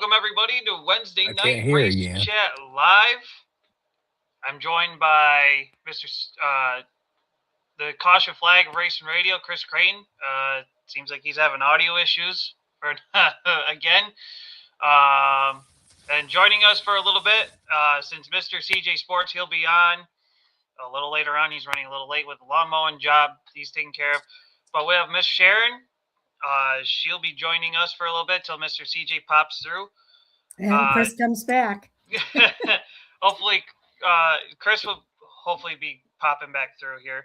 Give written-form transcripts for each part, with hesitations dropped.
Welcome, everybody, to Wednesday I Night can't hear Race you. Chat Live. I'm joined by the Caution Flag of Racing Radio, Chris Creighton. Seems like he's having audio issues again. And joining us for a little bit, since Mr. CJ Sports, he'll be on a little later on. He's running a little late with the lawn mowing job he's taking care of. But we have Miss Sharon. She'll be joining us for a little bit till Mr. CJ pops through. And Chris comes back. Hopefully, Chris will hopefully be popping back through here.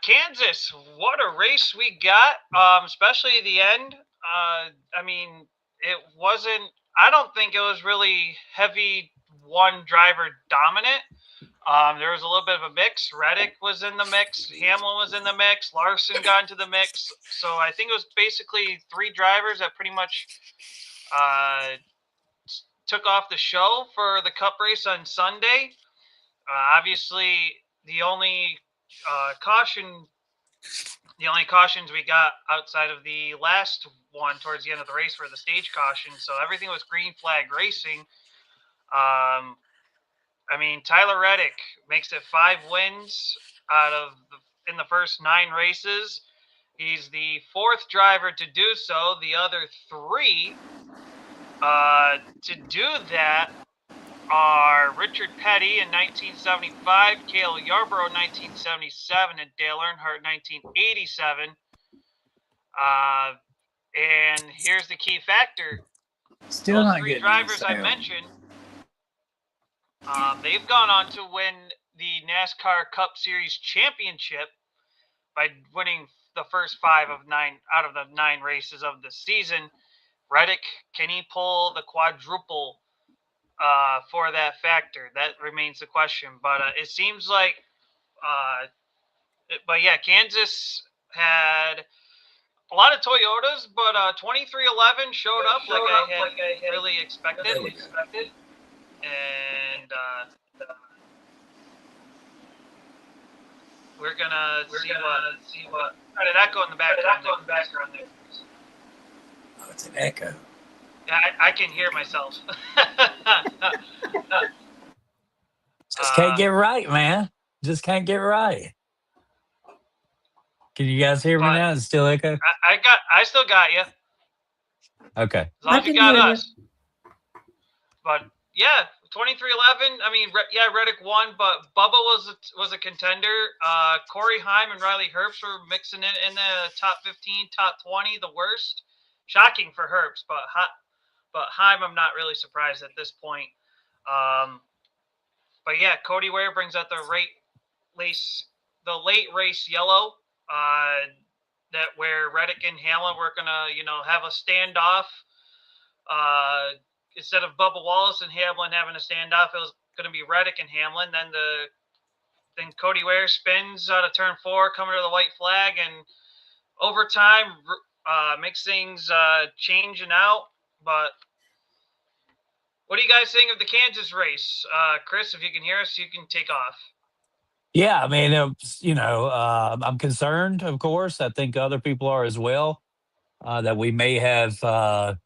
Kansas, what a race we got, especially the end. I mean, it wasn't, I don't think it was really heavy one driver dominant. There was a little bit of a mix. Reddick was in the mix. Hamlin was in the mix. Larson got into the mix. So I think it was basically three drivers that pretty much took off the show for the Cup race on Sunday. Obviously, the only cautions we got outside of the last one towards the end of the race were the stage caution. So everything was green flag racing. I mean, Tyler Reddick makes it 5 wins in the first 9 races. He's the 4th driver to do so. The other 3 to do that are Richard Petty in 1975, Cale Yarborough in 1977, and Dale Earnhardt in 1987. And here's the key factor. Still Those not 3 getting drivers I sound. mentioned, they've gone on to win the NASCAR Cup Series championship by winning the first 5 of 9 out of the 9 races of the season. Reddick, can he pull the quadruple for that factor? That remains the question. But it seems like, Kansas had a lot of Toyotas, but 2311 showed up like I had really expected. And we're gonna see what. How did that go in the background? There? Oh, it's an echo. Yeah, I can hear myself. Just can't get right, man. Just can't get right. Can you guys hear me now? It's still echo? I still got you. Okay. As long as you got us. But yeah, 2311. I mean, Reddick won, but Bubba was a contender. Corey Heim and Riley Herbst were mixing it in the top 15, top 20, the worst. Shocking for Herbst, but Heim, I'm not really surprised at this point. But yeah, Cody Ware brings out the late race yellow. That where Reddick and Hamlin were gonna, have a standoff. Instead of Bubba Wallace and Hamlin having a standoff, it was gonna be Reddick and Hamlin. Then Cody Ware spins out of turn 4, coming to the white flag, and overtime makes things changing out. But what are you guys saying of the Kansas race? Chris, if you can hear us, you can take off. Yeah, I mean, I'm concerned, of course. I think other people are as well, that we may have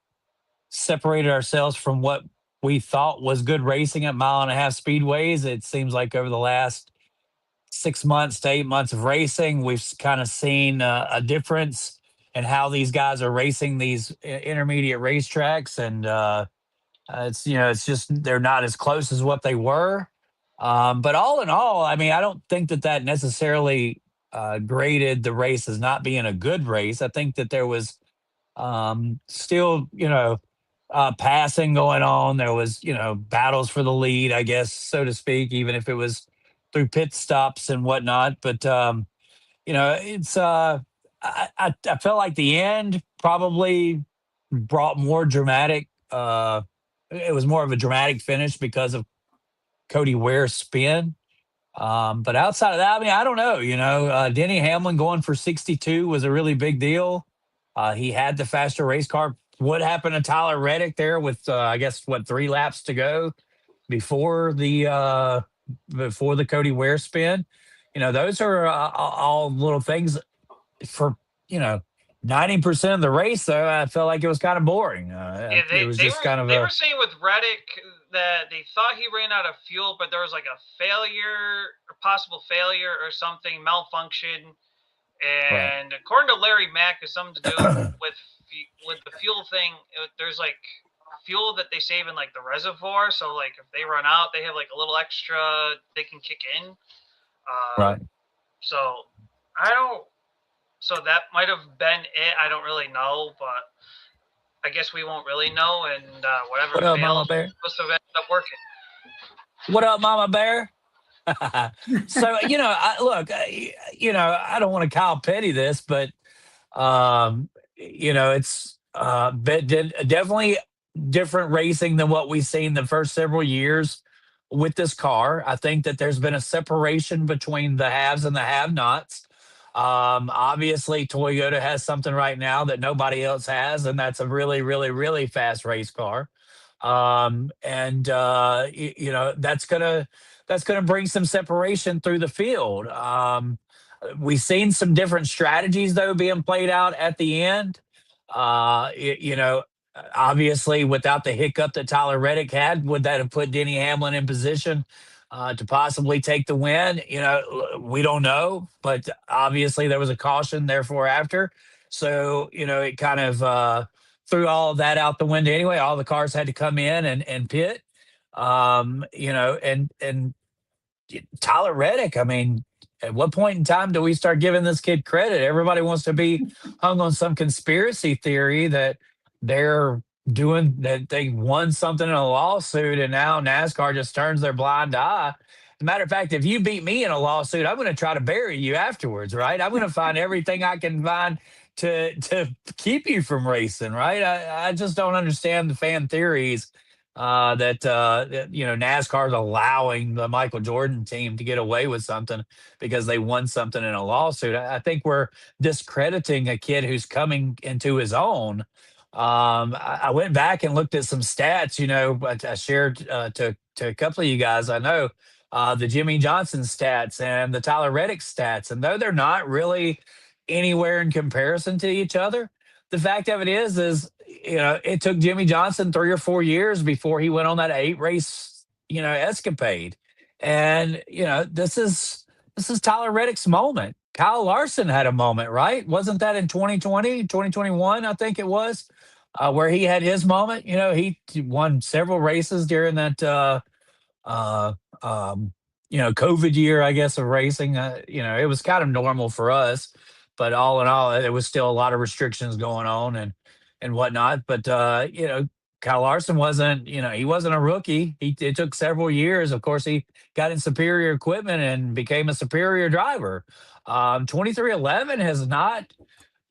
separated ourselves from what we thought was good racing at 1.5 mile speedways. It seems like over the last 6 months to 8 months of racing, we've kind of seen a difference in how these guys are racing these intermediate racetracks, and it's just they're not as close as what they were. But all in all, I mean, I don't think that necessarily graded the race as not being a good race. I think that there was still, passing going on. There was, battles for the lead, I guess, so to speak, even if it was through pit stops and whatnot. But, it's, I felt like the end probably brought more dramatic. It was more of a dramatic finish because of Cody Ware's spin. But outside of that, I mean, I don't know. Denny Hamlin going for 62 was a really big deal. He had the faster race car. What happened to Tyler Reddick there with, 3 laps to go before the Cody Ware spin? Those are all little things for 90% of the race, though, I felt like it was kind of boring. Yeah, It was just kind of they were saying with Reddick that they thought he ran out of fuel, but there was like a failure, or possible failure, or something malfunction. And according to Larry Mack, it's something to do with the fuel thing. There's like fuel that they save in like the reservoir, so like if they run out, they have like a little extra they can kick in. right. So I don't. So that might have been it. I don't really know, but I guess we won't really know. And whatever What up, failed Mama Bear? must have ended up working. What up, Mama Bear? So I don't want to Kyle Petty this, but it's definitely different racing than what we've seen the first several years with this car. I think that there's been a separation between the haves and the have-nots. Obviously, Toyota has something right now that nobody else has, and that's a really, really, really fast race car. And that's gonna bring some separation through the field. We've seen some different strategies though being played out at the end. Obviously, without the hiccup that Tyler Reddick had, would that have put Denny Hamlin in position to possibly take the win? We don't know, but obviously there was a caution, therefore after. So it kind of threw all of that out the window anyway. All the cars had to come in and pit. And Tyler Reddick, I mean, at what point in time do we start giving this kid credit? Everybody wants to be hung on some conspiracy theory that they're doing, that they won something in a lawsuit and now NASCAR just turns their blind eye. As a matter of fact, if you beat me in a lawsuit, I'm going to try to bury you afterwards, right? I'm going to find everything I can find to keep you from racing, right? I just don't understand the fan theories that NASCAR is allowing the Michael Jordan team to get away with something because they won something in a lawsuit. I think we're discrediting a kid who's coming into his own. I went back and looked at some stats. I shared to a couple of you guys. I know the Jimmy Johnson stats and the Tyler Reddick stats, and though they're not really anywhere in comparison to each other, the fact of it is it took Jimmy Johnson 3 or 4 years before he went on that 8 race escapade. And this is Tyler Reddick's moment. Kyle Larson had a moment, right? Wasn't that in 2020, 2021? I think it was, where he had his moment. He won several races during that uh COVID year, I guess, of racing. It was kind of normal for us, but all in all, there was still a lot of restrictions going on and whatnot. But Kyle Larson wasn't, he wasn't a rookie. It took several years. Of course, he got in superior equipment and became a superior driver. 2311 has not.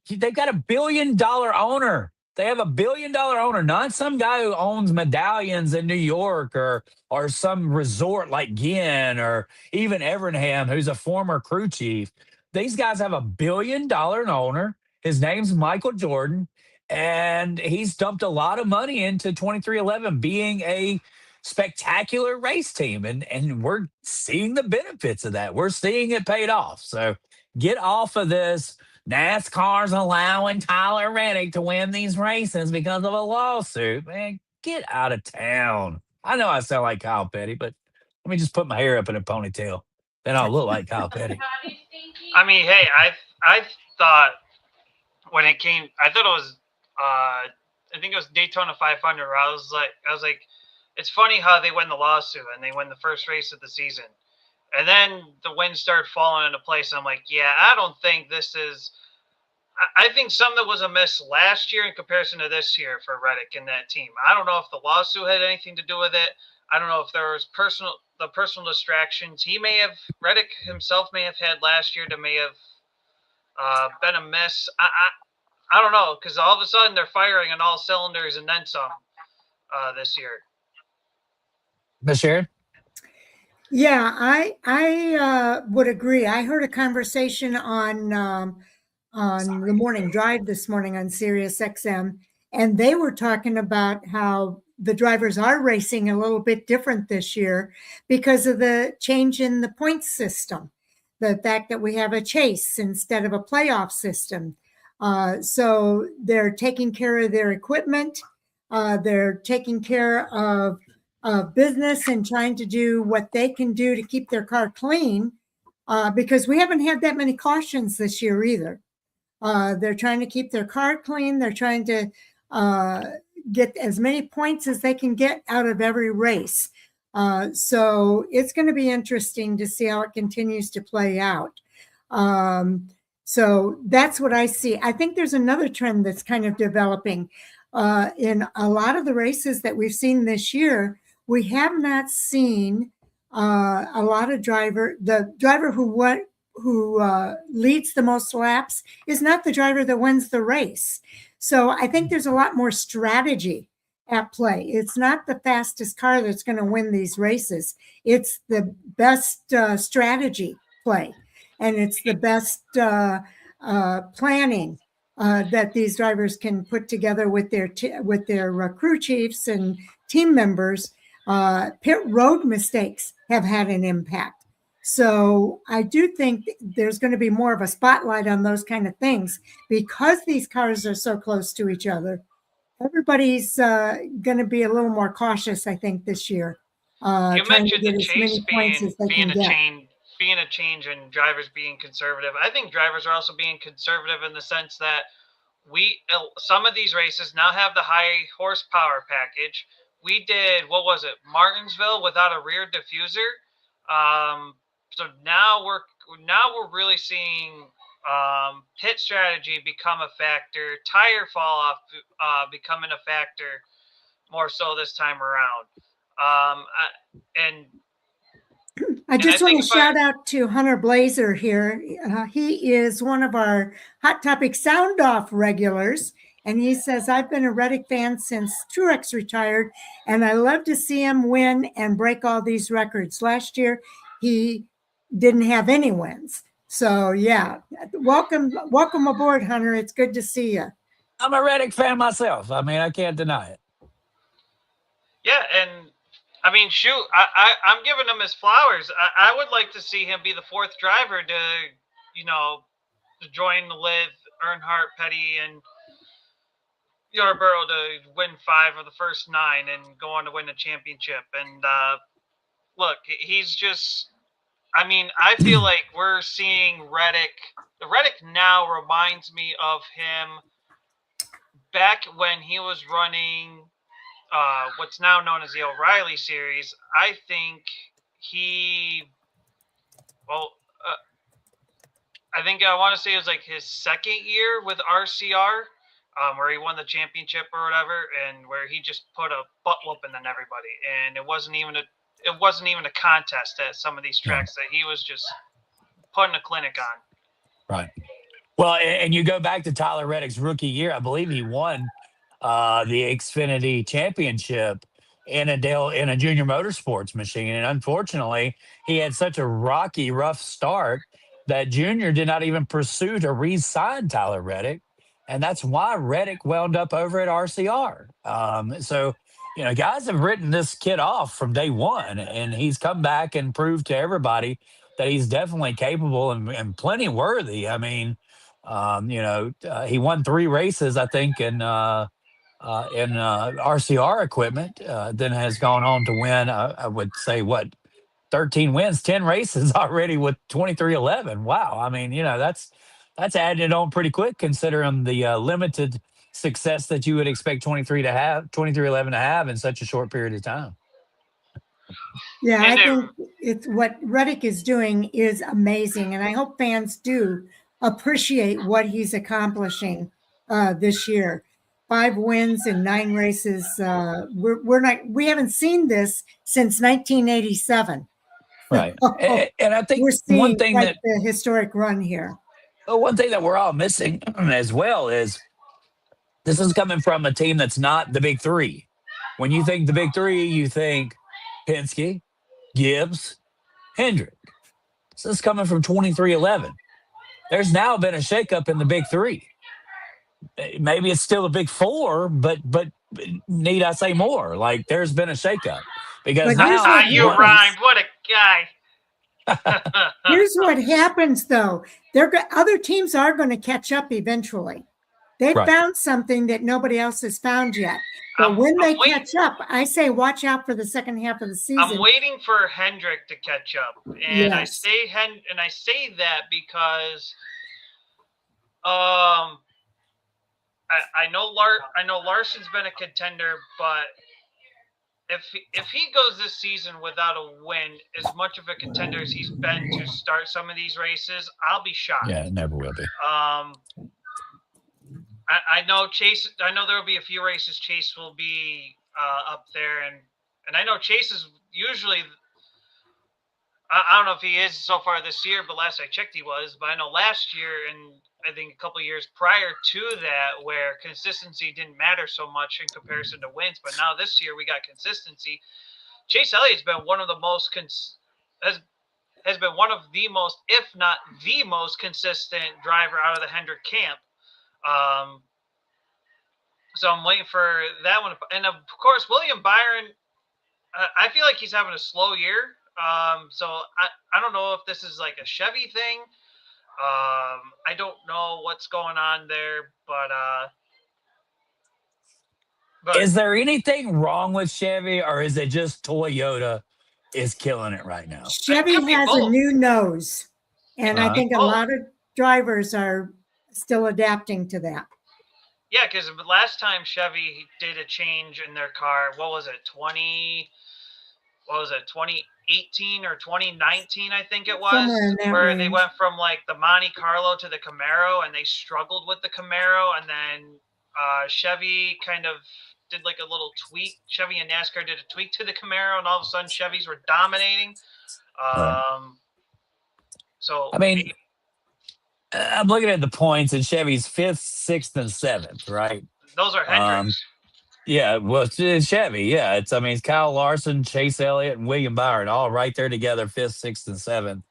They've got $1 billion owner. They have $1 billion owner, not some guy who owns medallions in New York or some resort like Ginn or even Evernham, who's a former crew chief. These guys have $1 billion owner. His name's Michael Jordan, and he's dumped a lot of money into 2311 being a spectacular race team, and we're seeing the benefits of that. We're seeing it paid off. So get off of this. NASCAR's allowing Tyler Reddick to win these races because of a lawsuit. Man, get out of town. I know I sound like Kyle Petty, but let me just put my hair up in a ponytail. Then I'll look like Kyle Petty. I mean, hey, I thought when it came, I thought it was, I think it was Daytona 500. Where I was like, it's funny how they win the lawsuit and they win the first race of the season. And then the wins started falling into place. I'm like, yeah, I don't think this is. I think something was amiss last year in comparison to this year for Reddick and that team. I don't know if the lawsuit had anything to do with it. I don't know if there was personal distractions Reddick himself may have had last year that may have been amiss. I don't know, because all of a sudden they're firing on all cylinders and then some this year. Miss Sharon? Yeah, I would agree. I heard a conversation on the morning drive this morning on Sirius XM, and they were talking about how the drivers are racing a little bit different this year because of the change in the points system. The fact that we have a chase instead of a playoff system. So they're taking care of their equipment. They're taking care of business and trying to do what they can do to keep their car clean, because we haven't had that many cautions this year either. They're trying to keep their car clean. They're trying to get as many points as they can get out of every race. So it's going to be interesting to see how it continues to play out. So that's what I see. I think there's another trend that's kind of developing. In a lot of the races that we've seen this year, we have not seen a lot of the driver who leads the most laps is not the driver that wins the race. So I think there's a lot more strategy at play. It's not the fastest car that's going to win these races. It's the best strategy play, and it's the best planning that these drivers can put together with their crew chiefs and team members. Pit road mistakes have had an impact. So I do think there's going to be more of a spotlight on those kind of things because these cars are so close to each other. Everybody's going to be a little more cautious, I think, this year. You mentioned the chase being a change and drivers being conservative. I think drivers are also being conservative in the sense that some of these races now have the high horsepower package. We did, what was it, Martinsville without a rear diffuser. So now we're really seeing pit strategy become a factor, tire fall off becoming a factor more so this time around. I just want to shout out to Hunter Blazer here. He is one of our Hot Topic Sound Off regulars. And he says, I've been a Reddick fan since Truex retired, and I love to see him win and break all these records. Last year, he didn't have any wins. So, yeah, welcome aboard, Hunter. It's good to see you. I'm a Reddick fan myself. I mean, I can't deny it. Yeah, and I mean, shoot, I'm giving him his flowers. I would like to see him be the fourth driver to join with Earnhardt, Petty, and Yarborough to win 5 of the first 9 and go on to win the championship. And look, he's just, I mean, I feel like we're seeing Reddick. The Reddick now reminds me of him back when he was running what's now known as the O'Reilly series. I think I want to say it was like his second year with RCR. Where he won the championship or whatever, and where he just put a butt whooping on everybody, and it wasn't even a contest at some of these tracks that he was just putting a clinic on. Right. Well, and you go back to Tyler Reddick's rookie year. I believe he won the Xfinity Championship in a junior motorsports machine, and unfortunately, he had such a rough start that Junior did not even pursue to re-sign Tyler Reddick. And that's why Reddick wound up over at RCR. So, guys have written this kid off from day one, and he's come back and proved to everybody that he's definitely capable and plenty worthy. I mean, he won 3 races, I think, in RCR equipment, then has gone on to win, I would say, 13 wins, 10 races already with 2311. Wow. I mean, that's adding it on pretty quick considering the limited success that you would expect 2311 to have in such a short period of time. Yeah, I think it's what Reddick is doing is amazing, and I hope fans do appreciate what he's accomplishing this year. 5 wins in 9 races. We haven't seen this since 1987. Right, and I think we're seeing one thing the historic run here. One thing that we're all missing as well is this is coming from a team that's not the big 3. When you think the big 3, you think Penske, Gibbs, Hendrick. This is coming from 2311. There's now been a shakeup in the big 3. Maybe it's still a big 4, but need I say more? Like, there's been a shakeup because now you rhymed. What a guy. Here's what happens, though. Other teams are going to catch up eventually. They Right. found something that nobody else has found yet. But when they catch up, I say watch out for the second half of the season. I'm waiting for Hendrick to catch up, and I say that because I know Larson's been a contender, but if he goes this season without a win, as much of a contender as he's been to start some of these races, I'll be shocked. Yeah, it never will be. I know Chase. I know there will be a few races Chase will be up there, and I know Chase is usually. I don't know if he is so far this year, but last I checked he was. But I know last year and I think a couple of years prior to that, where consistency didn't matter so much in comparison to wins. But now this year we got consistency. Chase Elliott's been one of the most has been one of the most, if not the most consistent driver out of the Hendrick camp. So I'm waiting for that one. And of course, William Byron, I feel like he's having a slow year. So I don't know if this is like a Chevy thing. I don't know what's going on there, but is there anything wrong with Chevy, or is it just Toyota is killing it right now? Chevy has a new nose, and I think a lot of drivers are still adapting to that. Yeah, because last time Chevy did a change in their car, what was it, 2018 or 2019, I think it was, where they went from like the Monte Carlo to the Camaro, and they struggled with the Camaro, and then Chevy kind of did like a little tweak. Chevy and NASCAR did a tweak to the Camaro, and all of a sudden Chevys were dominating. So I mean, I'm looking at the points, and Chevy's 5th, 6th, and 7th, right? Those are Hendricks. Yeah, well, it's Chevy. Yeah, it's Kyle Larson, Chase Elliott, and William Byron all right there together, 5th, 6th, and 7th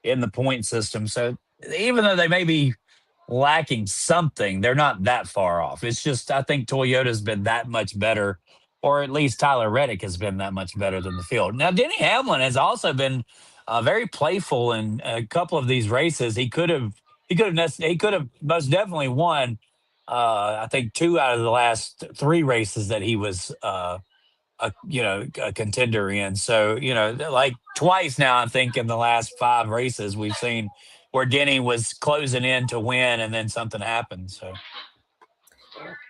in the point system. So even though they may be lacking something, they're not that far off. It's just I think Toyota's been that much better, or at least Tyler Reddick has been that much better than the field. Now, Denny Hamlin has also been very playful in a couple of these races. He could have most definitely won. I think 2 out of the last 3 races that he was a contender in. So like twice now, I think in the last 5 races we've seen where Denny was closing in to win, and then something happened. So.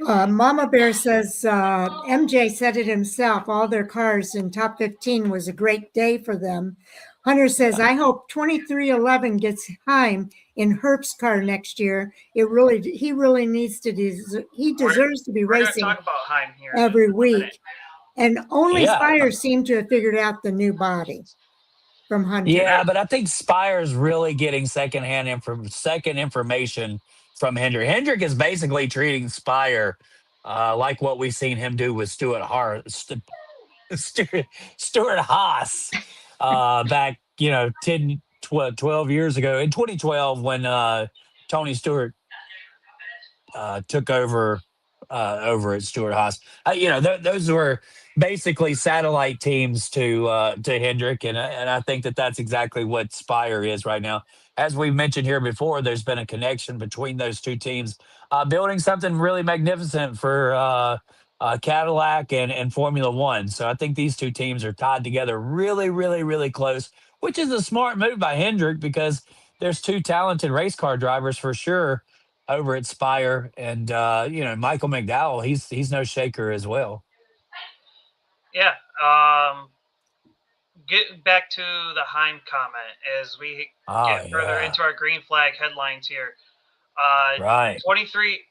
Mama Bear says MJ said it himself. All their cars in top 15 was a great day for them. Hunter says, I hope 2311 gets Heim in Herp's car next year. He really needs to. He deserves to be racing talk about Heim here every week. And only Spire seemed to have figured out the new body from Hunter. Yeah, but I think Spire's really getting second information from Hendrick. Hendrick is basically treating Spire like what we've seen him do with Stuart Haas back 10 12 years ago in 2012 when Tony Stewart took over at Stuart Haas. Those were basically satellite teams to Hendrick, and I think that's exactly what Spire is right now. As we've mentioned here before, there's been a connection between those two teams, building something really magnificent for Cadillac and Formula One. So I think these two teams are tied together really, really, really close, which is a smart move by Hendrick because there's 2 talented race car drivers for sure over at Spire, and Michael McDowell, he's no shaker as well. Yeah. Getting back to the Heim comment as we get further into our green flag headlines here. Right. 23.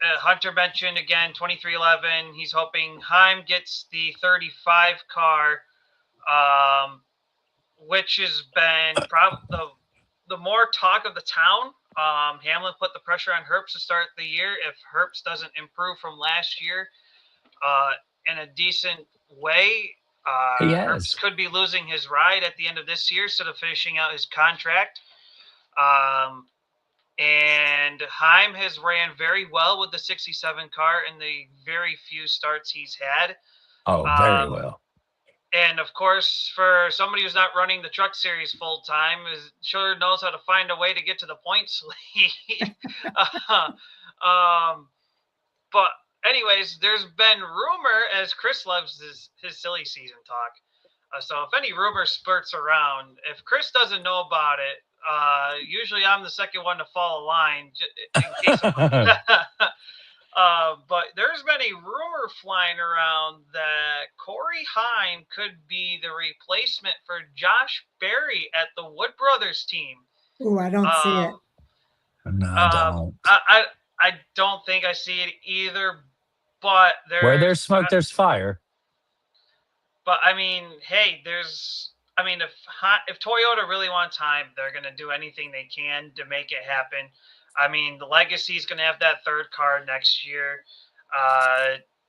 Hunter mentioned again 2311. He's hoping Heim gets the 35 car, which has been probably the more talk of the town. Hamlin put the pressure on Herbst to start the year. If Herbst doesn't improve from last year in a decent way, Herbst could be losing his ride at the end of this year instead of finishing out his contract. And Heim has ran very well with the 67 car in the very few starts he's had. Oh, very well. And of course, for somebody who's not running the truck series full time, sure knows how to find a way to get to the points lead. but anyways, there's been rumor, as Chris loves his silly season talk. So if any rumor spurts around, if Chris doesn't know about it, usually I'm the second one to fall a line in case. But there's been a rumor flying around that Corey Heim could be the replacement for Josh Berry at the Wood Brothers team. Oh, I don't see it. No, I don't. I don't think I see it either. But where there's smoke, there's fire. But I mean, hey, if Toyota really wants Heim, they're going to do anything they can to make it happen. I mean, the Legacy is going to have that third car next year.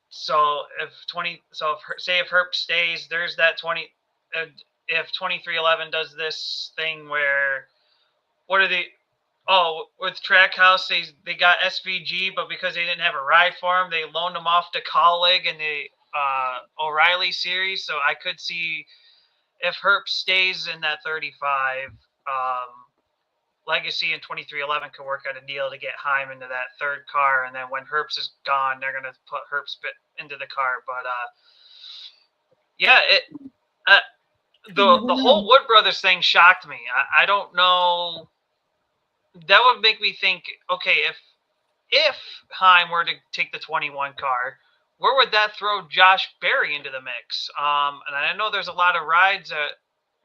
So if Herb stays, there's that 20. If 2311 does this thing where, what are they? Oh, with Trackhouse, they got SVG, but because they didn't have a ride for him, they loaned him off to Colleague in the O'Reilly series. So I could see if Herb stays in that 35, Legacy and 2311 could work out a deal to get Heim into that third car, and then when Herbst is gone, they're going to put Herbst into the car. But the whole Wood Brothers thing shocked me. I don't know. That would make me think, okay, if Heim were to take the 21 car, where would that throw Josh Berry into the mix? And I know there's a lot of rides that are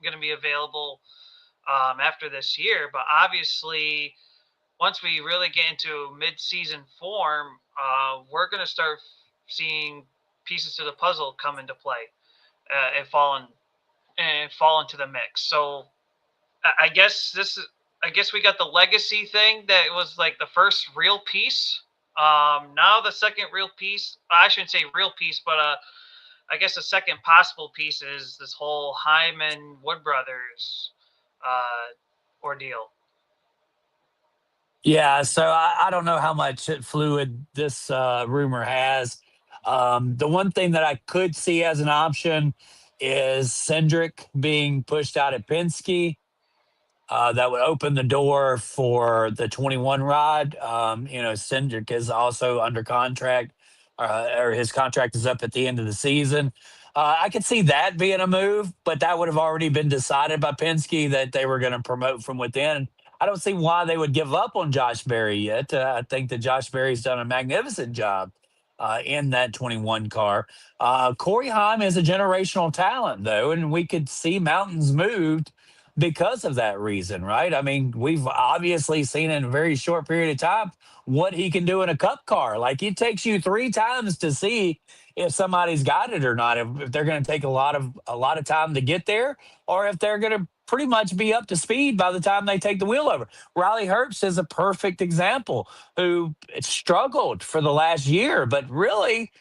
going to be available after this year, but obviously once we really get into mid-season form, we're going to start seeing pieces to the puzzle come into play and fall into the mix. So I guess we got the Legacy thing that was like the first real piece. Now the second real piece, I shouldn't say real piece, but I guess the second possible piece is this whole Heim and Wood Brothers ordeal. Yeah, so I don't know how much fluid this rumor has. The one thing that I could see as an option is Cindric being pushed out at Penske. That would open the door for the 21 ride. Cindric is also under contract, or his contract is up at the end of the season. I could see that being a move, but that would have already been decided by Penske that they were going to promote from within. I don't see why they would give up on Josh Berry yet. I think that Josh Berry's done a magnificent job in that 21 car. Corey Heim is a generational talent, though, and we could see mountains moved because of that reason, right? I mean, we've obviously seen in a very short period of time what he can do in a cup car. Like, it takes you 3 times to see if somebody's got it or not, if they're going to take a lot of time to get there, or if they're going to pretty much be up to speed by the time they take the wheel over. Riley Herbst is a perfect example, who struggled for the last year, but really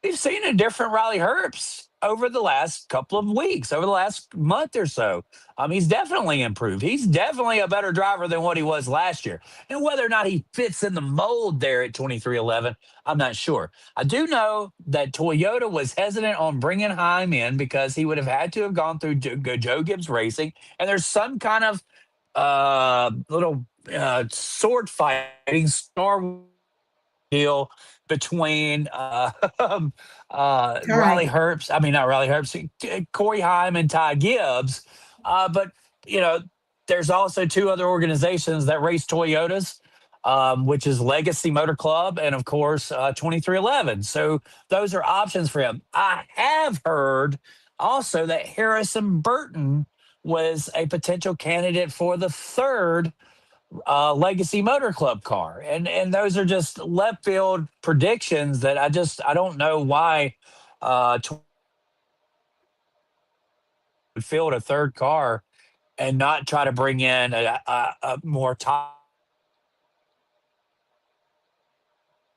we've seen a different Riley Herbst over the last couple of weeks, over the last month or so. He's definitely improved. He's definitely a better driver than what he was last year. And whether or not he fits in the mold there at 2311, I'm not sure. I do know that Toyota was hesitant on bringing Heim in because he would have had to have gone through Joe Gibbs Racing. And there's some kind of little sword fighting Star deal between Riley Herbst, not Riley Herbst, Corey Heim and Ty Gibbs. But, there's also 2 other organizations that race Toyotas, which is Legacy Motor Club and, of course, 2311. So those are options for him. I have heard also that Harrison Burton was a potential candidate for the 3rd Legacy Motor Club car, and those are just left field predictions that I don't know why field a 3rd car and not try to bring in a more top.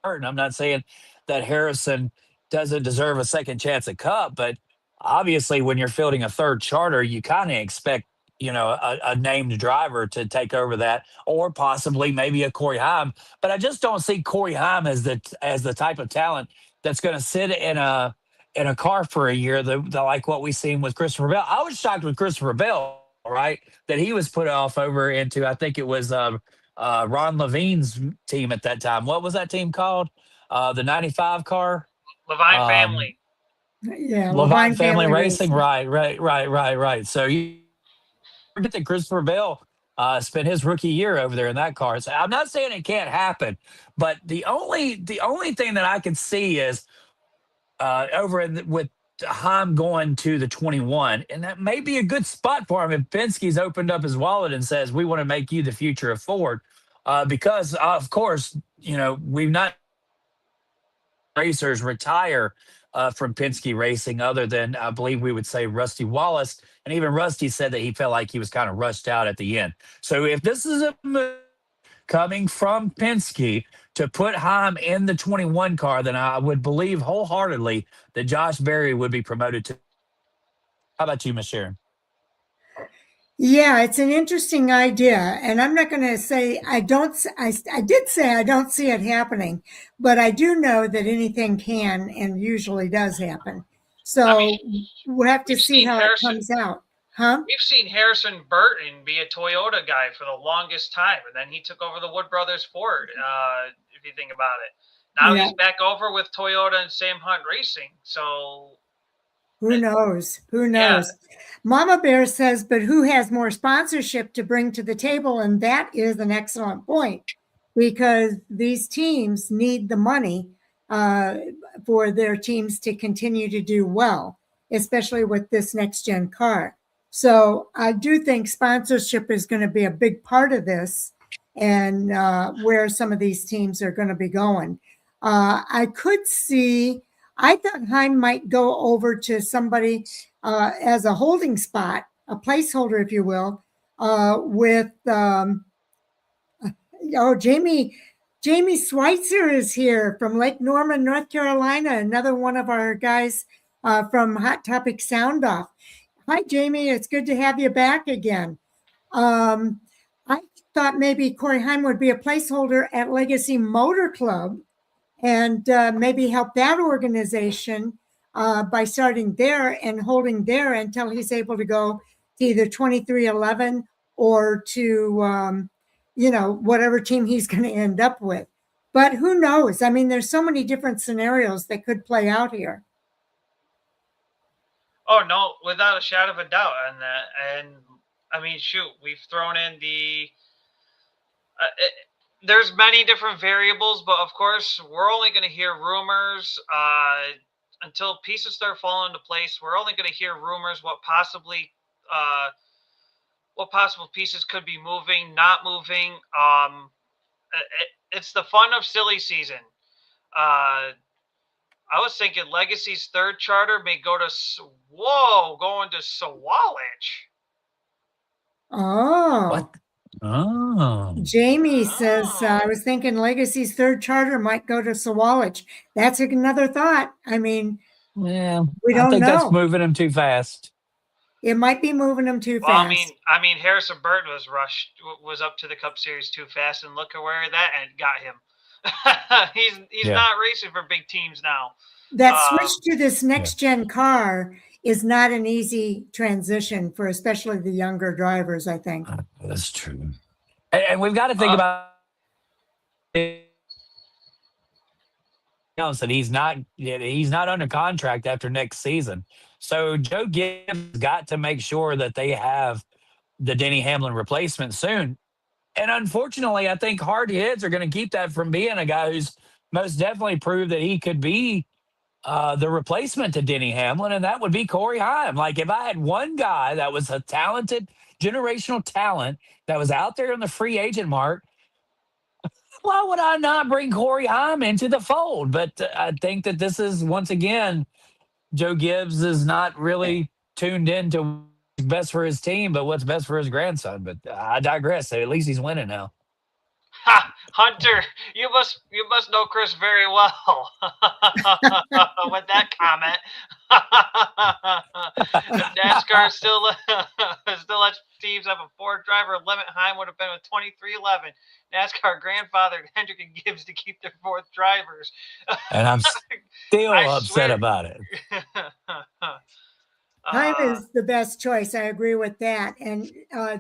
And I'm not saying that Harrison doesn't deserve a second chance at Cup, but obviously when you're fielding a 3rd charter, you kind of expect a named driver to take over that, or possibly maybe a Corey Heim. But I just don't see Corey Heim as the type of talent that's going to sit in a car for a year, like what we've seen with Christopher Bell. I was shocked with Christopher Bell, right, that he was put off over into, I think it was Ron Levine's team at that time. What was that team called? the 95 car. Levine Um, family. Yeah, Levine Levine Family Family Racing. Racing. Right. So you forget that Christopher Bell spent his rookie year over there in that car. So I'm not saying it can't happen, but the only thing that I can see is with Heim going to the 21, and that may be a good spot for him if Penske's opened up his wallet and says, "We want to make you the future of Ford," because of course, we've not racers retire from Penske Racing, other than I believe we would say Rusty Wallace, and even Rusty said that he felt like he was kind of rushed out at the end. So if this is a move coming from Penske to put Heim in the 21 car, then I would believe wholeheartedly that Josh Berry would be promoted to. How about you, Miss Sharon? Yeah, it's an interesting idea, and I'm not going to say I don't. I did say I don't see it happening, but I do know that anything can and usually does happen. I mean, So we'll have to we've see seen how it Harrison. comes out, huh? We've seen Harrison Burton be a Toyota guy for the longest time, and then he took over the Wood Brothers Ford. If you think about it, now Yeah. he's back over with Toyota and Sam Hunt Racing. So Who knows? Who yeah, knows? Mama Bear says, but who has more sponsorship to bring to the table? And that is an excellent point, because these teams need the money for their teams to continue to do well, especially with this next gen car. So I do think sponsorship is going to be a big part of this, and where some of these teams are going to be going. I could see. I thought Heim might go over to somebody as a holding spot, a placeholder, if you will, with Jamie Schweitzer is here from Lake Norman, North Carolina, another one of our guys from Hot Topic Sound Off. Hi, Jamie. It's good to have you back again. I thought maybe Corey Heim would be a placeholder at Legacy Motor Club and maybe help that organization by starting there and holding there until he's able to go to either 2311 or to, whatever team he's going to end up with. But who knows? I mean, there's so many different scenarios that could play out here. oh no, without a shadow of a doubt on that. And I mean, shoot, we've thrown in the. There's many different variables, but of course, we're only going to hear rumors until pieces start falling into place. We're only going to hear rumors what possible pieces could be moving, not moving. It's the fun of silly season. I was thinking Legacy's third charter may go to going to Sawalich. Oh. What? Oh. Jamie says, I was thinking Legacy's third charter might go to Sawalich. That's another thought. I mean, Yeah, we don't I think know. that's moving him too fast. It might be moving them too Well, fast. I mean, Harrison Burton was up to the Cup Series too fast, and look at where that got him. he's not racing for big teams now. That switch to this next gen car is not an easy transition for especially the younger drivers, I think. That's true. And we've got to think about that he's not under contract after next season. So Joe Gibbs got to make sure that they have the Denny Hamlin replacement soon. And unfortunately, I think hard hits are going to keep that from being a guy who's most definitely proved that he could be the replacement to Denny Hamlin, and that would be Corey Heim. Like, if I had one guy that was a talented, generational talent that was out there in the free agent market, why would I not bring Corey Heim into the fold? But I think that this is, once again, Joe Gibbs is not really tuned into what's best for his team, but what's best for his grandson. But I digress. So at least he's winning now. Ha, Hunter, you must know Chris very well with that comment. NASCAR still lets teams have a Ford driver limit. Heim would have been with 2311. NASCAR grandfathered Hendrick and Gibbs to keep their fourth drivers. And I'm still upset about it. Heim is the best choice. I agree with that. And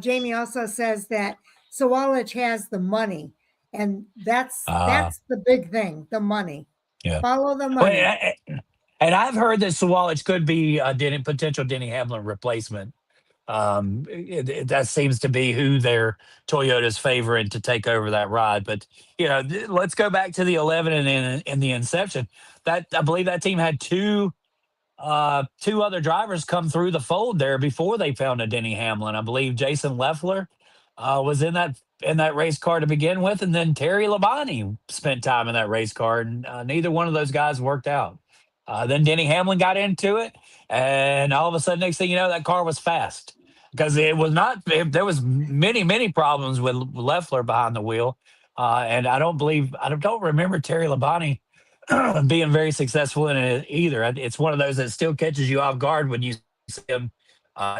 Jamie also says that Sawalich has the money, and that's the big thing, the money. Yeah. Follow the Well, money. and I've heard that Sawallich could be a potential Denny Hamlin replacement. That seems to be who their Toyota's favoring to take over that ride. But let's go back to the 11 and in the inception. That I believe that team had two other drivers come through the fold there before they found a Denny Hamlin. I believe Jason Leffler was in that race car to begin with, and then Terry Labonte spent time in that race car, and neither one of those guys worked out. Then Denny Hamlin got into it, and all of a sudden, next thing you know, that car was fast because it was not. There was many problems with Leffler behind the wheel, and I don't remember Terry Labonte being very successful in it either. It's one of those that still catches you off guard when you see him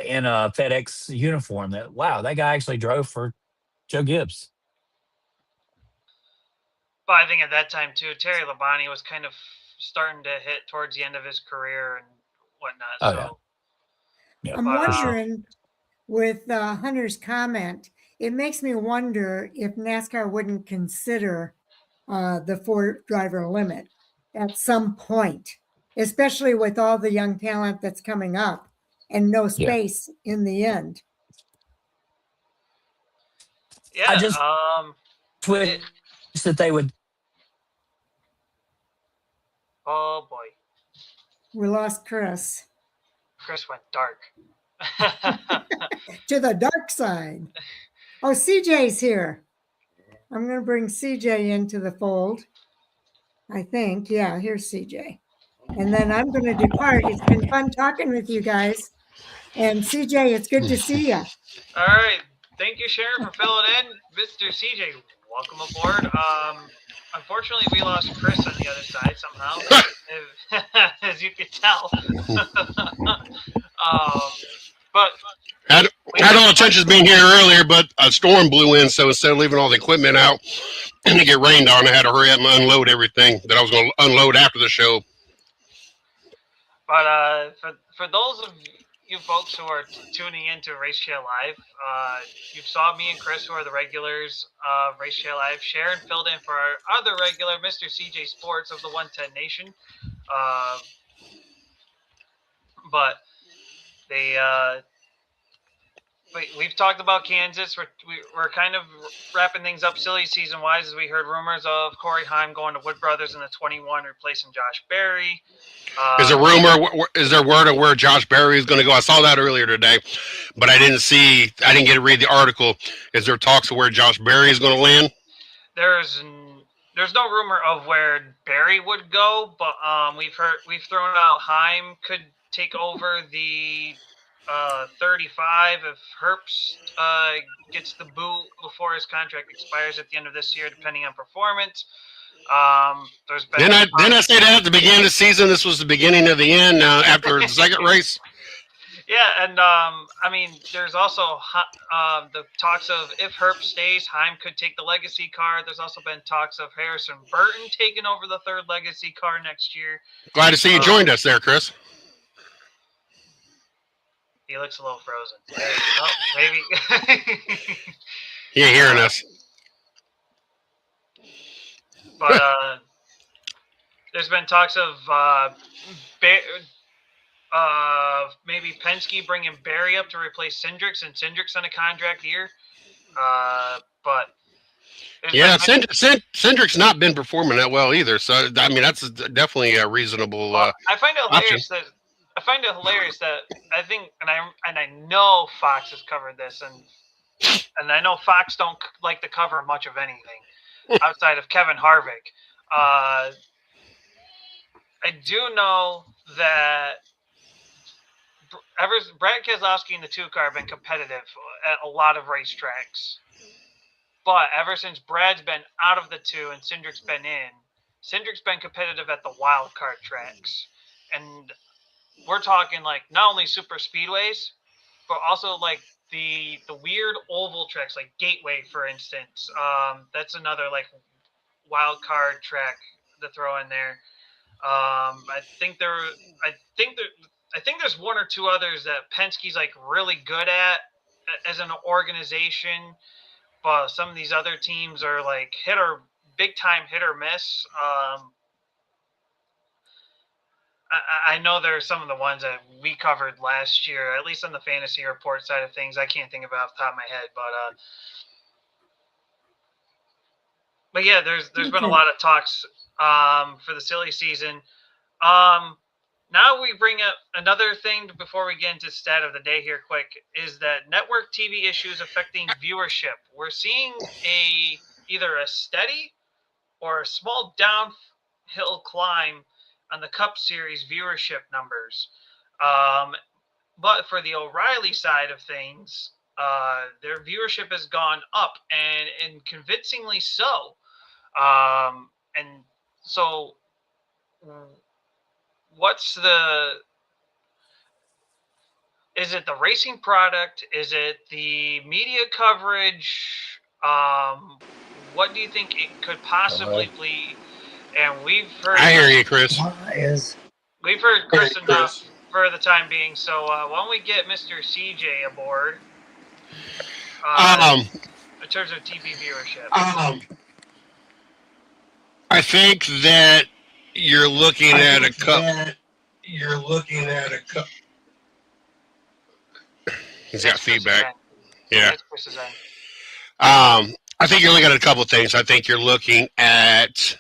in a FedEx uniform. That wow, that guy actually drove for Joe Gibbs. But I think at that time too, Terry Labonte was kind of starting to hit towards the end of his career and whatnot. Oh, so yeah, I'm But, wondering with Hunter's comment, it makes me wonder if NASCAR wouldn't consider the 4-driver limit at some point, especially with all the young talent that's coming up and no Yeah. space in the end. yeah, I just wish that they would. oh boy, We lost Chris Chris went dark. to the dark side. Oh, CJ's here. I'm going to bring CJ into the fold. I think. Yeah, here's CJ. And then I'm going to depart. It's been fun talking with you guys. And CJ, it's good to see you. All right, thank you, Sharon, for filling in. Mr. CJ, welcome aboard. Unfortunately, we lost Chris on the other side somehow, as you can tell. But had all intentions being here earlier, but a storm blew in, so instead of leaving all the equipment out and to get rained on, I had to hurry up and unload everything that I was going to unload after the show. But for those of you folks who are tuning into Race Share Live, you saw me and Chris, who are the regulars of Race Share Live. Sharon filled in for our other regular, Mr. CJ Sports of the 110 Nation. But we've talked about Kansas. We're kind of wrapping things up silly season wise, as we heard rumors of Corey Heim going to Wood Brothers in the 21, replacing Josh Berry. Is there rumor? Is there word of where Josh Berry is going to go? I saw that earlier today, but I didn't get to read the article. Is there talks of where Josh Berry is going to land? There's no rumor of where Berry would go, but we've thrown out Heim could take over the 35 if Herbst gets the boot before his contract expires at the end of this year, depending on performance. There's been Didn't I say that at the beginning of the season? This was the beginning of the end after the second race. Yeah, and I mean, there's also the talks of if Herbst stays, Heim could take the legacy car. There's also been talks of Harrison Burton taking over the third legacy car next year. Glad to see you joined us there, Chris. He looks a little frozen. Oh, maybe. He ain't hearing us. But there's been talks of maybe Penske bringing Berry up to replace Cindrix, and Cindrix on a contract year. But yeah, Cindric's not been performing that well either. So I mean, that's definitely a reasonable. I find it hilarious option. that I think, and I know Fox has covered this, and I know Fox don't like to cover much of anything outside of Kevin Harvick. I do know that Brad Keselowski and the 2-car have been competitive at a lot of racetracks. But ever since Brad's been out of the 2 and Cindric's been in, Cindric's been competitive at the wild card tracks. And we're talking like not only super speedways, but also like the weird oval tracks, like Gateway, for instance. That's another like wild card track to throw in there. I think there's one or two others that Penske's like really good at as an organization, but some of these other teams are like big time hit or miss. I know there are some of the ones that we covered last year, at least on the fantasy report side of things. I can't think of it off the top of my head, but yeah, there's been a lot of talks for the silly season. Now we bring up another thing before we get into stat of the day here quick, is that network TV issues affecting viewership. We're seeing either a steady or a small downhill climb on the Cup Series viewership numbers. But for the O'Reilly side of things, their viewership has gone up, and convincingly so. And so is it the racing product? Is it the media coverage? What do you think it could possibly be? And we've heard. I hear you, Chris. We've heard Chris enough for the time being. So why don't we get Mr. CJ aboard? In terms of TV viewership. I think that you're looking at a cup. He's got feedback. Yeah. I think you're looking at a couple of things. I think you're looking at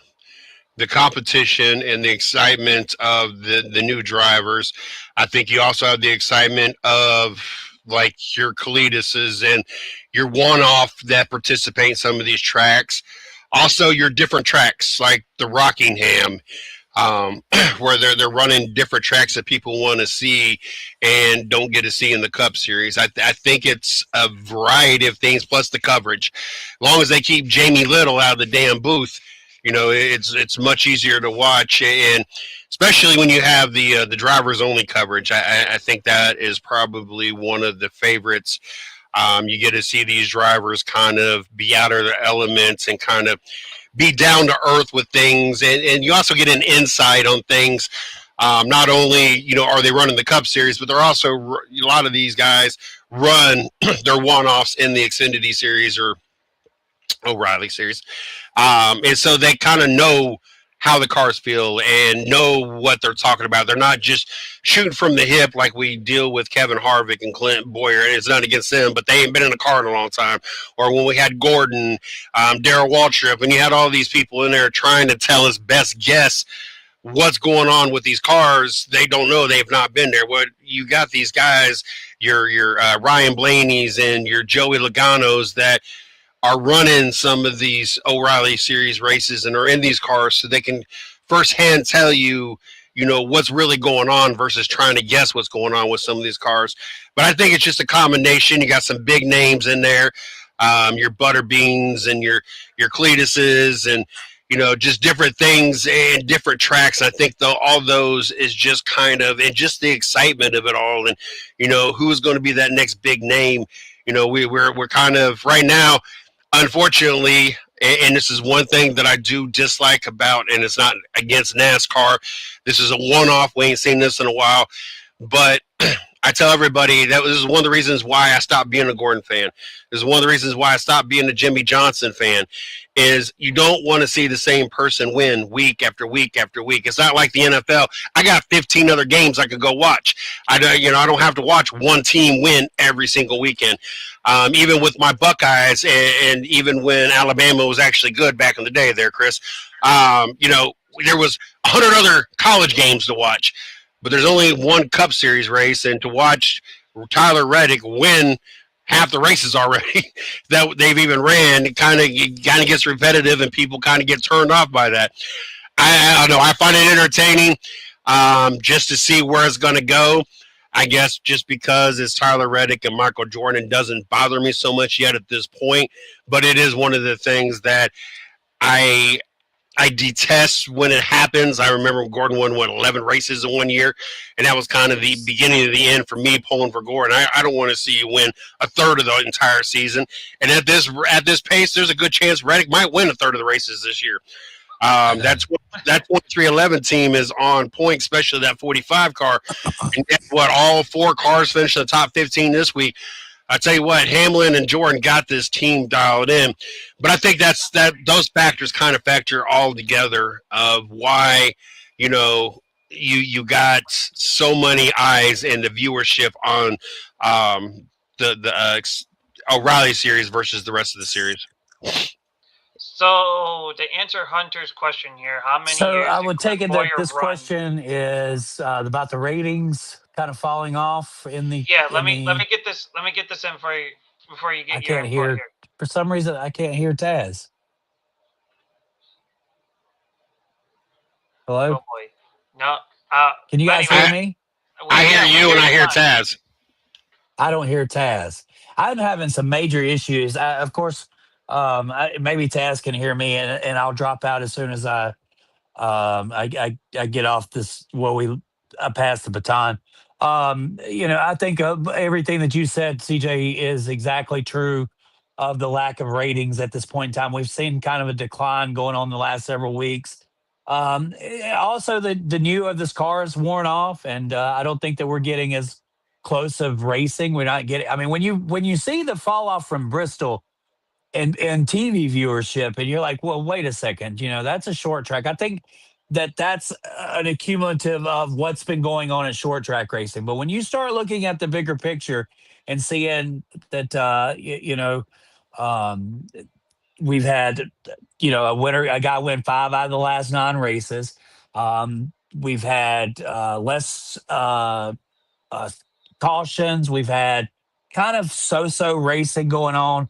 the competition and the excitement of the new drivers. I think you also have the excitement of like your Cleetuses and your one-off that participate in some of these tracks. Also, your different tracks like the Rockingham, where they're running different tracks that people want to see and don't get to see in the Cup Series. I think it's a variety of things, plus the coverage. As long as they keep Jamie Little out of the damn booth, you know, it's much easier to watch, and especially when you have the drivers only coverage. I think that is probably one of the favorites. You get to see these drivers kind of be out of their elements and kind of be down to earth with things, and you also get an insight on things. Not only, you know, are they running the Cup Series, but they're also, a lot of these guys run their one-offs in the Xfinity Series or O'Reilly Series. And so they kind of know how the cars feel and know what they're talking about. They're not just shooting from the hip like we deal with Kevin Harvick and Clint Boyer. And it's not against them, but they ain't been in a car in a long time. Or when we had Gordon, Darrell Waltrip, and you had all these people in there trying to tell us best guess what's going on with these cars. They don't know. They've not been there. What you got these guys, your Ryan Blaney's and your Joey Logano's that are running some of these O'Reilly Series races and are in these cars, so they can firsthand tell you, you know, what's really going on versus trying to guess what's going on with some of these cars. But I think it's just a combination. You got some big names in there, your Butterbeans and your Cleetuses and, you know, just different things and different tracks. I think though all those is just kind of, and just the excitement of it all, and, you know, who is going to be that next big name. You know, we're kind of right now, unfortunately, and this is one thing that I do dislike about, and it's not against NASCAR. This is a one-off. We ain't seen this in a while. But I tell everybody that this is one of the reasons why I stopped being a Gordon fan. This is one of the reasons why I stopped being a Jimmy Johnson fan, is you don't want to see the same person win week after week after week. It's not like the NFL. I got 15 other games I could go watch. I don't have to watch one team win every single weekend. Even with my Buckeyes, and even when Alabama was actually good back in the day there, Chris, you know, there was 100 other college games to watch, but there's only one Cup Series race, and to watch Tyler Reddick win half the races already that they've even ran, it kind of gets repetitive, and people kind of get turned off by that. I don't know. I find it entertaining just to see where it's going to go. I guess just because it's Tyler Reddick and Michael Jordan doesn't bother me so much yet at this point, but it is one of the things that I detest when it happens. I remember Gordon won 11 races in 1 year, and that was kind of the beginning of the end for me pulling for Gordon. I don't want to see you win a third of the entire season, and at this pace, there's a good chance Reddick might win a third of the races this year. That 2311 team is on point, especially that 45 car. And guess what? All four cars finished in the top 15 this week. I tell you what, Hamlin and Jordan got this team dialed in. But I think those factors kind of factor all together of why, you know, you got so many eyes and the viewership on the O'Reilly series versus the rest of the series. So to answer Hunter's question here, how many So years I did would take Clint it that Boyer this run? question is about the ratings kind of falling off in the Yeah, let in me the. get this in for you before you I get your can't input hear here. for some reason. I can't hear Taz. Hello, Oh boy, no. can you But guys hear anyways, I me? I hear yeah, we you hear and you I hear fine. Taz. I don't hear Taz. I'm having some major issues. Of course, maybe Taz can hear me, and I'll drop out as soon as I get off this. Well, we pass the baton. I think everything that you said, CJ, is exactly true of the lack of ratings at this point in time. We've seen kind of a decline going on the last several weeks. Also, the new of this car is worn off, and I don't think that we're getting as close of racing. We're not getting. I mean, when you see the fall off from Bristol and TV viewership, and you're like, well, wait a second, that's a short track. I think that's an accumulative of what's been going on in short track racing. But when you start looking at the bigger picture and seeing that, um, we've had, a guy win 5 out of the last 9 races. We've had less uh, cautions. We've had kind of so racing going on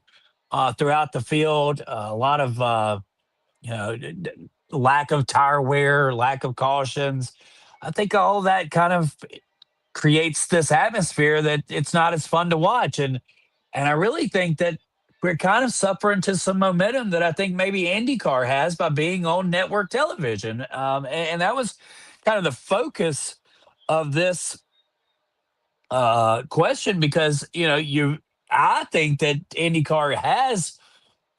throughout the field. A lot of lack of tire wear, lack of cautions. I think all that kind of creates this atmosphere that it's not as fun to watch, and I really think that we're kind of suffering to some momentum that I think maybe IndyCar has by being on network television, and that was kind of the focus of this question because I think that IndyCar has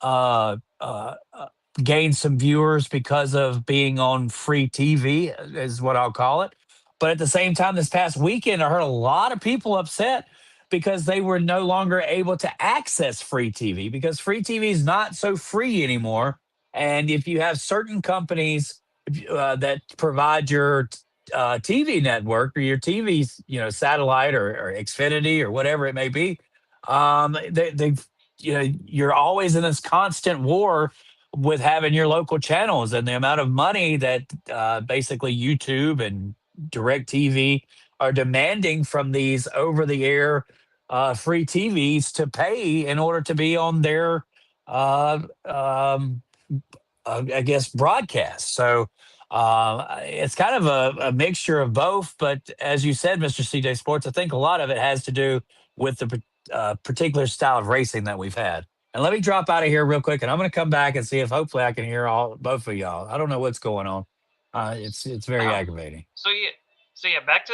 uh, uh, uh, gained some viewers because of being on free TV, is what I'll call it. But at the same time, this past weekend, I heard a lot of people upset because they were no longer able to access free TV because free TV is not so free anymore. And if you have certain companies that provide your TV network or your TV, satellite or Xfinity or whatever it may be, they've you're always in this constant war with having your local channels and the amount of money that basically YouTube and DirecTV are demanding from these over-the-air free TVs to pay in order to be on their, uh, um, I guess, broadcast. So it's kind of a mixture of both. But as you said, Mr. CJ Sports, I think a lot of it has to do with the particular style of racing that we've had. And let me drop out of here real quick, and I'm going to come back and see if hopefully I can hear both of y'all. I don't know what's going on. It's very aggravating. So yeah, back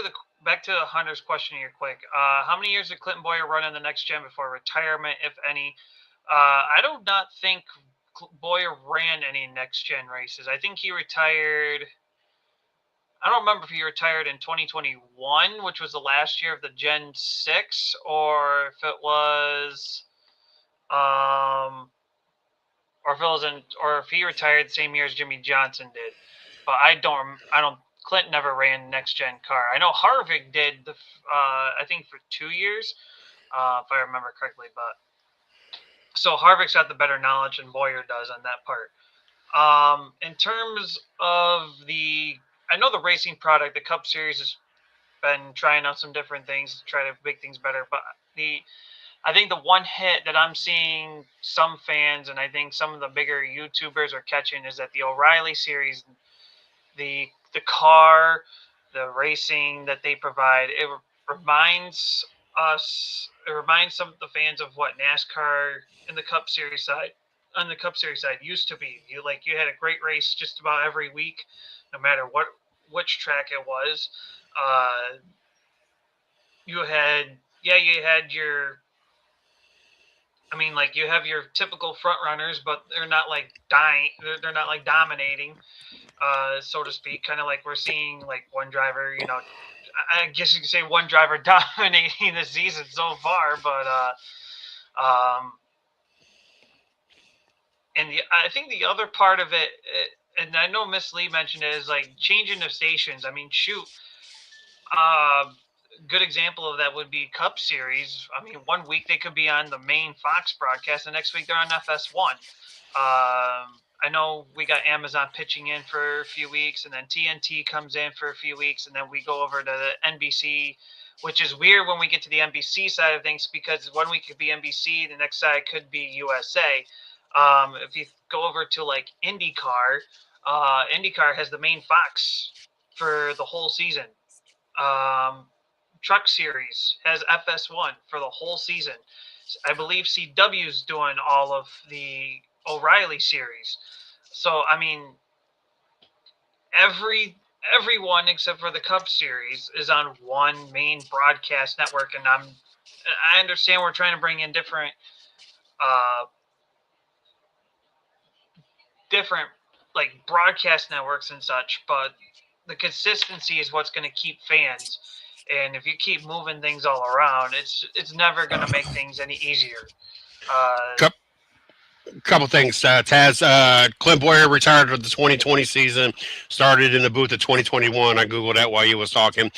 to Hunter's question here, quick. How many years did Clinton Boyer run in the next gen before retirement, if any? I do not think Boyer ran any next gen races. I think he retired. I don't remember if he retired in 2021, which was the last year of the Gen 6, or if it was, or if it was or if he retired the same year as Jimmy Johnson did. But I don't. Clinton never ran next gen car. I know Harvick did I think for 2 years, if I remember correctly. But so Harvick's got the better knowledge than Boyer does on that part. In terms of I know the racing product, the Cup Series has been trying out some different things to try to make things better. But I think the one hit that I'm seeing some fans and I think some of the bigger YouTubers are catching is that the O'Reilly series, the car, the racing that they provide, it reminds some of the fans of what NASCAR in the Cup Series side used to be. You had a great race just about every week, no matter which track it was. You had your, I mean, like, you have your typical front runners, but they're not like dying. They're not like dominating, so to speak. Kind of like we're seeing like one driver. I guess you could say one driver dominating the season so far. But and I think the other part of it and I know Miss Lee mentioned it, is like changing the stations. I mean, shoot, good example of that would be Cup Series. I mean, one week they could be on the main Fox broadcast, the next week they're on FS1. I know we got Amazon pitching in for a few weeks, and then TNT comes in for a few weeks, and then we go over to the NBC, which is weird when we get to the NBC side of things because one week could be NBC, the next side could be USA. If you go over to like IndyCar, IndyCar has the main Fox for the whole season. Truck Series has FS1 for the whole season. I believe CW's doing all of the O'Reilly series. So I mean, everyone except for the Cup Series is on one main broadcast network, and I understand we're trying to bring in different like broadcast networks and such, but the consistency is what's going to keep fans. And if you keep moving things all around, it's never going to make things any easier. Couple things, Taz. Clint Boyer retired for the 2020 season, started in the booth of 2021. I Googled that while you was talking.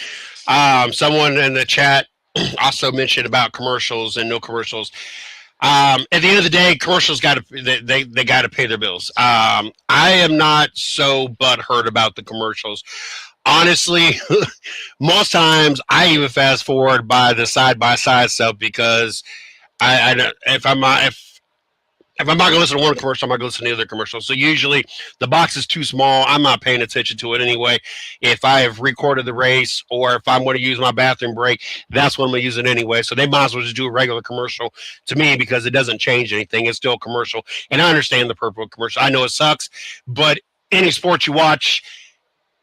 Someone in the chat also mentioned about commercials and no commercials. At the end of the day, commercials got to they got to pay their bills. I am not so butthurt about the commercials. Honestly, most times I even fast forward by the side by side stuff because if I'm not going to listen to one commercial, I'm not going to listen to the other commercial. So usually the box is too small. I'm not paying attention to it anyway. If I have recorded the race or if I'm going to use my bathroom break, that's when I'm going to use it anyway. So they might as well just do a regular commercial to me because it doesn't change anything. It's still a commercial. And I understand the purpose of commercial. I know it sucks, but any sport you watch,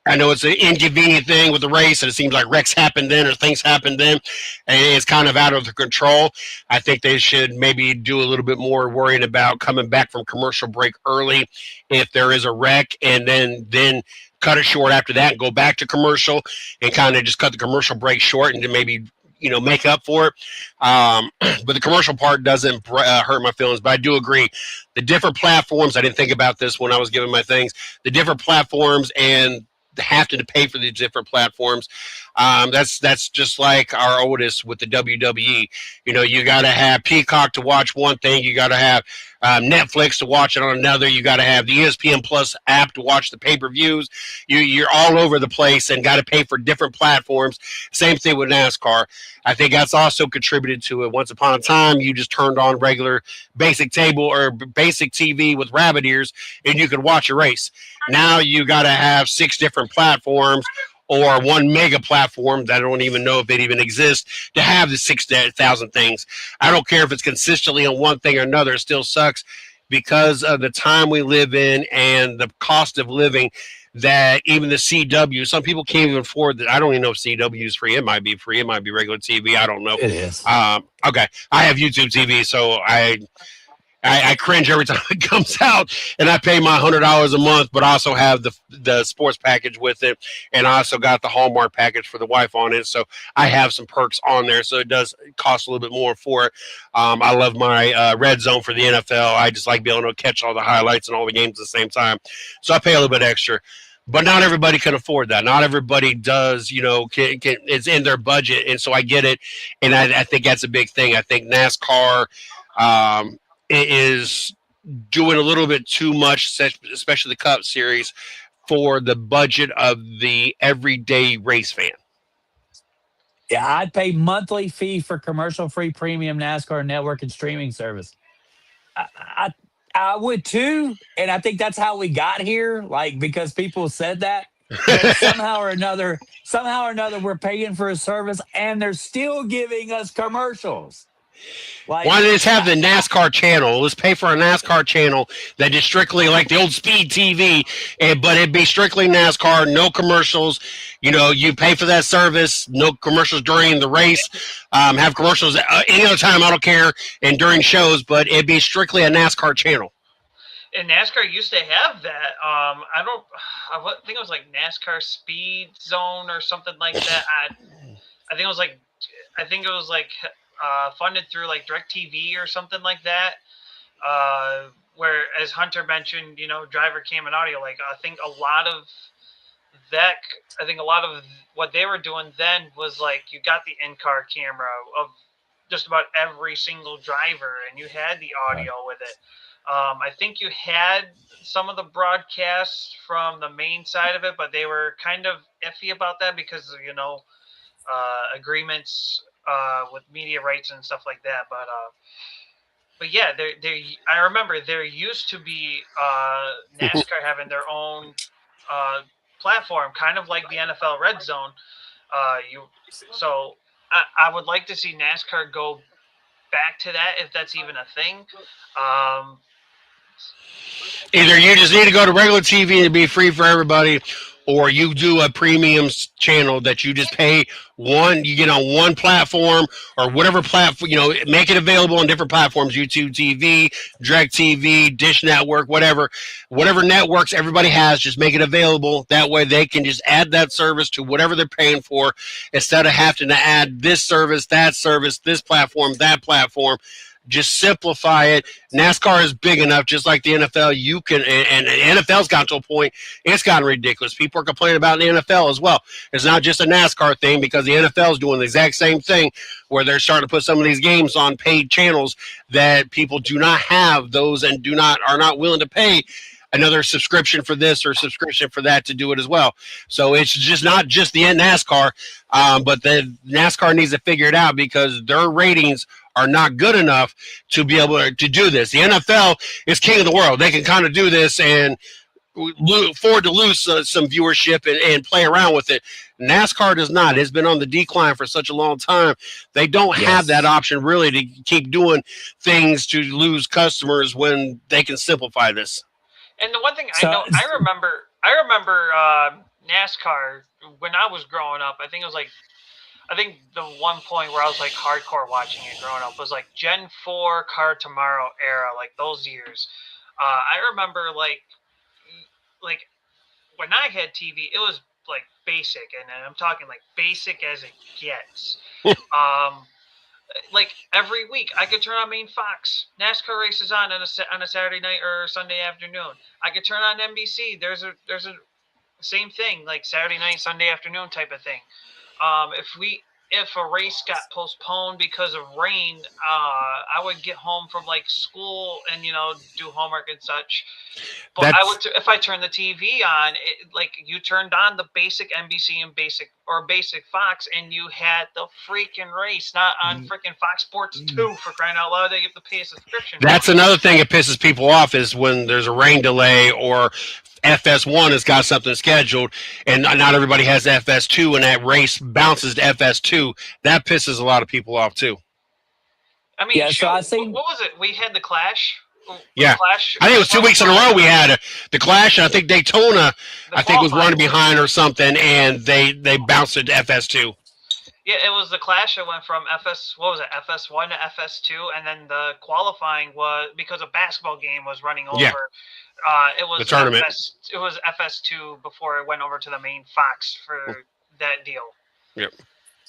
I know it's an inconvenient thing with the race, and it seems like wrecks happen then or things happen then, and it's kind of out of their control. I think they should maybe do a little bit more worrying about coming back from commercial break early if there is a wreck, and then cut it short after that and go back to commercial and kind of just cut the commercial break short and then maybe make up for it. But the commercial part doesn't hurt my feelings. But I do agree. The different platforms, I didn't think about this when I was giving my things, the different platforms and have to pay for these different platforms. That's just like our oldest with the WWE. You got to have Peacock to watch one thing. You got to have Netflix to watch it on another. You got to have the ESPN Plus app to watch the pay-per-views. You're all over the place and got to pay for different platforms. Same thing with NASCAR. I think that's also contributed to it. Once upon a time, you just turned on regular basic cable or basic TV with rabbit ears and you could watch a race. Now you got to have 6 different platforms or one mega platform that I don't even know if it even exists to have the 6,000 things. I don't care if it's consistently on one thing or another. It still sucks because of the time we live in and the cost of living that even the CW, some people can't even afford that. I don't even know if CW is free. It might be free. It might be regular TV. I don't know. It is. Okay. I have YouTube TV, so I cringe every time it comes out, and I pay my $100 a month, but I also have the sports package with it, and I also got the Hallmark package for the wife on it, so I have some perks on there, so it does cost a little bit more for it. I love my Red Zone for the NFL. I just like being able to catch all the highlights and all the games at the same time, so I pay a little bit extra. But not everybody can afford that. Not everybody does, it's in their budget, and so I get it, and I think that's a big thing. I think NASCAR is doing a little bit too much, especially the Cup Series, for the budget of the everyday race fan. Yeah, I'd pay monthly fee for commercial-free premium NASCAR network and streaming service. I would too, and I think that's how we got here, because people said that. But somehow or another, we're paying for a service, and they're still giving us commercials. Why don't they just have the NASCAR channel? Let's pay for a NASCAR channel that is strictly like the old Speed TV, but it'd be strictly NASCAR, no commercials. You pay for that service, no commercials during the race. Have commercials any other time, I don't care, and during shows, but it'd be strictly a NASCAR channel. And NASCAR used to have that. I think it was like NASCAR Speed Zone or something like that. I think it was like funded through like DirecTV or something like that. Where, as Hunter mentioned, driver cam and audio. Like I think a lot of what they were doing then was like you got the in-car camera of just about every single driver, and you had the audio with it. I think you had some of the broadcasts from the main side of it, but they were kind of iffy about that because of, agreements with media rights and stuff like that. But yeah, I remember there used to be NASCAR having their own platform, kind of like the NFL Red Zone. So I would like to see NASCAR go back to that if that's even a thing. Either you just need to go to regular TV and be free for everybody, or you do a premium channel that you just pay you get on one platform or whatever platform, make it available on different platforms, YouTube TV, Direct TV, Dish Network, whatever networks everybody has, just make it available. That way they can just add that service to whatever they're paying for instead of having to add this service, this platform, that platform. Just simplify it. NASCAR is big enough, just like the NFL. You can, and the NFL's gotten to a point, it's gotten ridiculous. People are complaining about the NFL as well. It's not just a NASCAR thing, because the NFL is doing the exact same thing, where they're starting to put some of these games on paid channels that people do not have those and are not willing to pay another subscription for this or subscription for that to do it as well. So it's just not just the NASCAR, but the NASCAR needs to figure it out, because their ratings are not good enough to be able to do this. The NFL is king of the world. They can kind of do this and afford to lose some viewership and play around with it. NASCAR does not. It's been on the decline for such a long time. They don't have that option really to keep doing things to lose customers when they can simplify this. And the one thing I remember NASCAR when I was growing up. I think the one point where I was like hardcore watching it growing up was like Gen 4 Car Tomorrow era, like those years. I remember like when I had TV, it was like basic, and I'm talking like basic as it gets. Like every week I could turn on main Fox. NASCAR races on a Saturday night or Sunday afternoon. I could turn on NBC. There's a same thing, like Saturday night, Sunday afternoon type of thing. If a race got postponed because of rain, I would get home from like school and do homework and such. But if I turned the TV on, like you turned on the basic NBC and basic Fox, and you had the freaking race, not on freaking Fox Sports 2, for crying out loud. They have to pay a subscription. That's another thing that pisses people off, is when there's a rain delay or FS1 has got something scheduled and not everybody has FS2, and that race bounces to FS2. That pisses a lot of people off too. I mean, so I think, what was it? We had the Clash. Clash. I think it was 2 weeks in a row we had the Clash, and I think Daytona, was running behind or something, and they bounced it to FS2. Yeah, it was the Clash that went from FS1 to FS2, and then the qualifying was because a basketball game was running over. Yeah. It was the tournament. It was FS2 before it went over to the main Fox for that deal. Yep.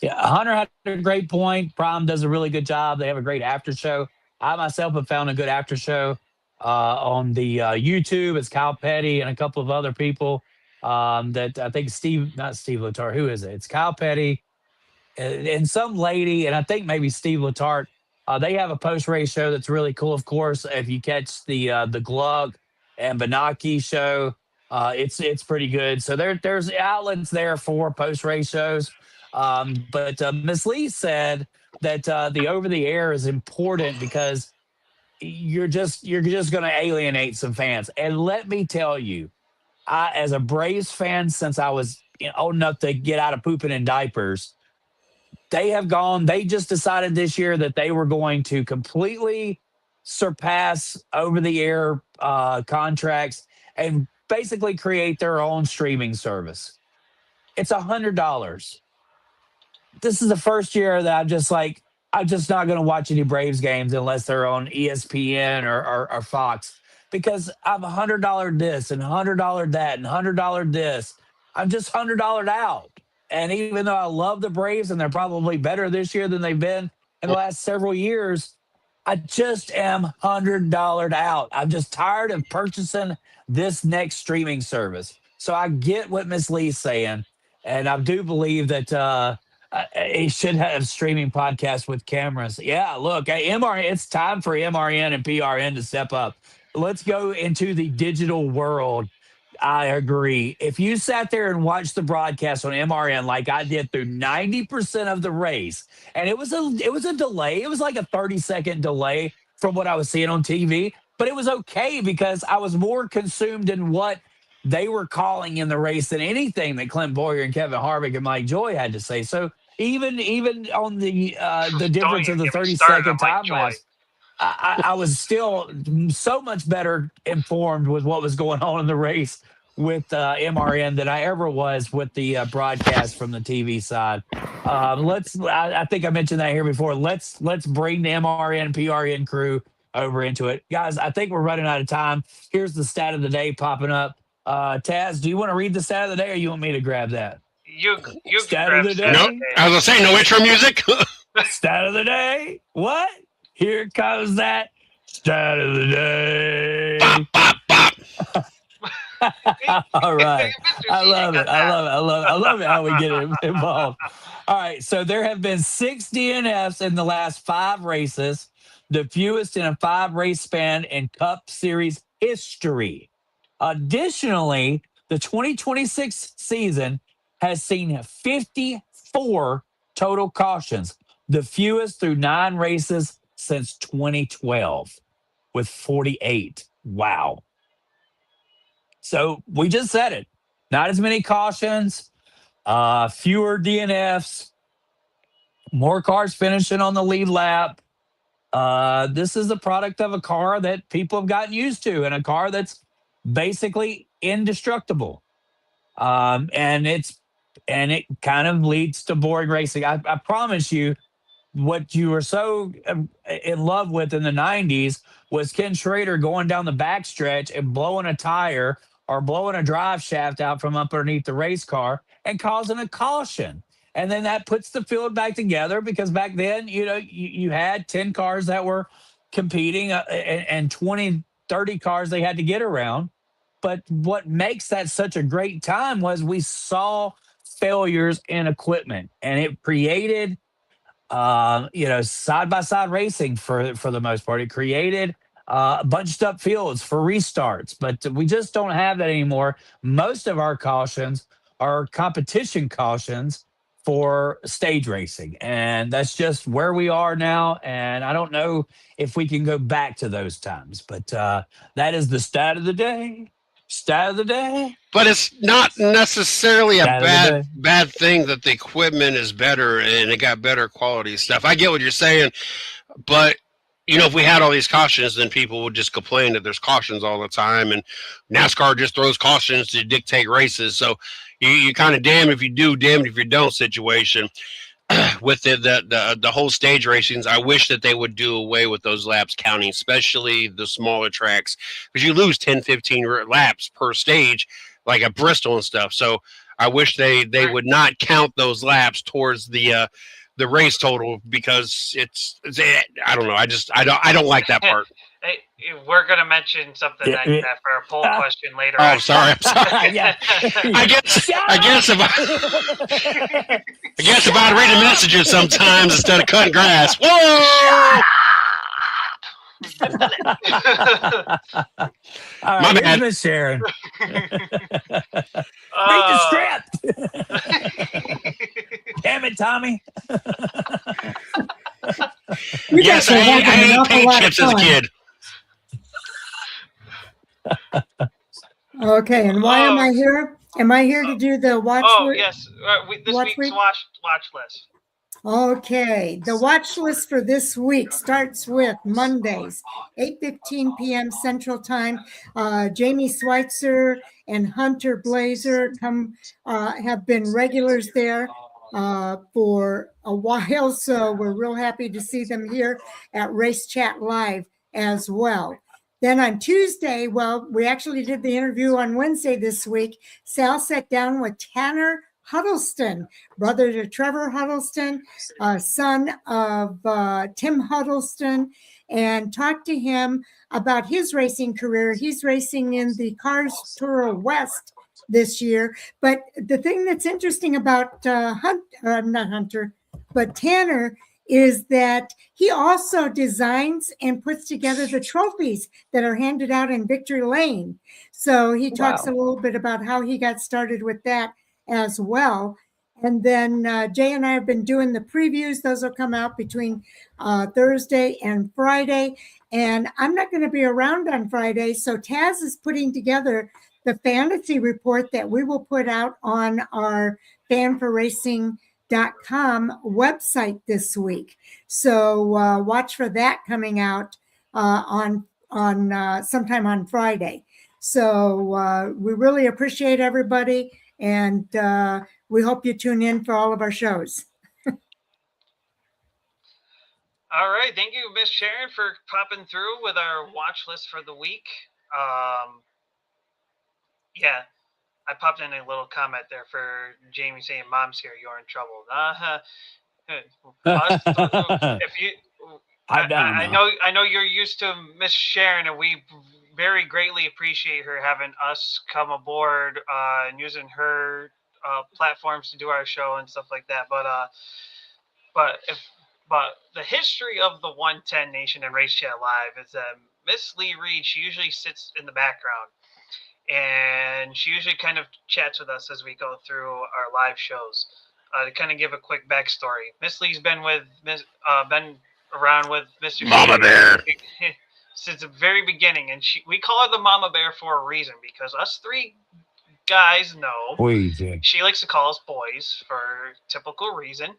Yeah, Hunter had a great point. Prime does a really good job. They have a great after show. I myself have found a good after show on the YouTube. It's Kyle Petty and a couple of other people that I think not Steve Letarte. Who is it? It's Kyle Petty and some lady, and I think maybe Steve Letarte. They have a post-race show that's really cool. Of course, if you catch the Gluck and Benaki show, it's pretty good. So there's outlets there for post-race shows. But Ms. Lee said that the over-the-air is important because you're just going to alienate some fans. And let me tell you, I, as a Braves fan, since I was old enough to get out of pooping in diapers, they just decided this year that they were going to completely surpass over-the-air contracts and basically create their own streaming service. It's $100. This is the first year that I'm just not going to watch any Braves games unless they're on ESPN or Fox, because I'm $100 this and $100 that and $100 this. I'm just $100 out. And even though I love the Braves and they're probably better this year than they've been in the last several years, I just am $100 out. I'm just tired of purchasing this next streaming service. So I get what Miss Lee's saying, and I do believe that it should have streaming podcasts with cameras. Yeah, look, it's time for MRN and PRN to step up. Let's go into the digital world. I agree. If you sat there and watched the broadcast on MRN like I did through 90% of the race, and it was a delay. It was like a 30-second delay from what I was seeing on TV, but it was okay because I was more consumed in what they were calling in the race than anything that Clint Boyer and Kevin Harvick and Mike Joy had to say. So even on the Don't difference even of the get me 30 started second on Mike time Joy. lapse, I was still so much better informed with what was going on in the race with MRN than I ever was with the broadcast from the TV side. I think I mentioned that here before. Let's bring the MRN PRN crew over into it, guys. I think we're running out of time. Here's the stat of the day popping up. Taz, do you want to read the stat of the day, or you want me to grab that? You Stat can of grab the stat No, of day. the I was gonna say no intro music. Stat of the day. What? Here comes that stat of the day. Bop, bop, bop. All right. Mr. I C, you love got it. I that. love it. I love it how we get involved. All right. So there have been 6 DNFs in the last 5 races, the fewest in a 5-race span in Cup Series history. Additionally, the 2026 season has seen 54 total cautions, the fewest through 9 races since 2012, with 48. Wow. So we just said it. Not as many cautions, fewer DNFs, more cars finishing on the lead lap. This is the product of a car that people have gotten used to, and a car that's basically indestructible. And it kind of leads to boring racing. I promise you, what you were so in love with in the 90s was Ken Schrader going down the backstretch and blowing a tire or blowing a drive shaft out from underneath the race car and causing a caution. And then that puts the field back together because back then, you had 10 cars that were competing and 20, 30 cars they had to get around. But what makes that such a great time was we saw failures in equipment, and it created side by side racing for the most part. It created bunched up fields for restarts, but we just don't have that anymore. Most of our cautions are competition cautions for stage racing, and that's just where we are now. And I don't know if we can go back to those times, but that is the stat of the day. Stat of the day. But it's not necessarily a Stat of the day. bad thing that the equipment is better and it got better quality stuff. I get what you're saying, but if we had all these cautions, then people would just complain that there's cautions all the time, and NASCAR just throws cautions to dictate races. So you kind of damn if you do, damn if you don't situation. With the whole stage racings, I wish that they would do away with those laps counting, especially the smaller tracks, because you lose 10, 15 laps per stage, like at Bristol and stuff. So I wish they would not count those laps towards the race total, because it's I don't know. I don't like that part. Hey, we're gonna mention something like that for our poll question later. Oh, sorry. I'm sorry. Yeah. I guess if I'd read the messages sometimes instead of cutting grass. Whoa! All My right, bad. here's Miss Sharon. Read the script. Damn it, Tommy. Yes, I ate paint chips as a kid. Okay, and why am I here? Am I here to do the watch? Yes, this week's watch list. Okay, the watch list for this week starts with Mondays, 8:15 p.m. Central Time. Jamie Schweitzer and Hunter Blazer have been regulars there for a while, so we're real happy to see them here at Race Chat Live as well. Then on Tuesday, we actually did the interview on Wednesday this week. Sal sat down with Tanner Huddleston, brother to Trevor Huddleston, son of Tim Huddleston, and talk to him about his racing career. He's racing in the Cars Toro West this year. But the thing that's interesting about not Hunter, but Tanner, is that he also designs and puts together the trophies that are handed out in Victory Lane. So he talks a little bit about how he got started with that as well. And then Jay and I have been doing the previews. Those will come out between Thursday and Friday. And I'm not going to be around on Friday. So Taz is putting together the fantasy report that we will put out on our fanforracing.com website this week. So watch for that coming out on sometime on Friday. So we really appreciate everybody, and we hope you tune in for all of our shows. All right, thank you, Miss Sharon, for popping through with our watch list for the week. Yeah, I popped in a little comment there for Jamie saying, "Mom's here, you're in trouble." If you, I know you're used to Miss Sharon, and we very greatly appreciate her having us come aboard and using her platforms to do our show and stuff like that. But the history of the 110 Nation and Race Chat Live is that Miss Lee Reed, she usually sits in the background, and she usually kind of chats with us as we go through our live shows. To kind of give a quick backstory, Miss Lee's been around with Mr. Mama Bear since the very beginning, and we call her the Mama Bear for a reason, because us three guys know she likes to call us boys for typical reason.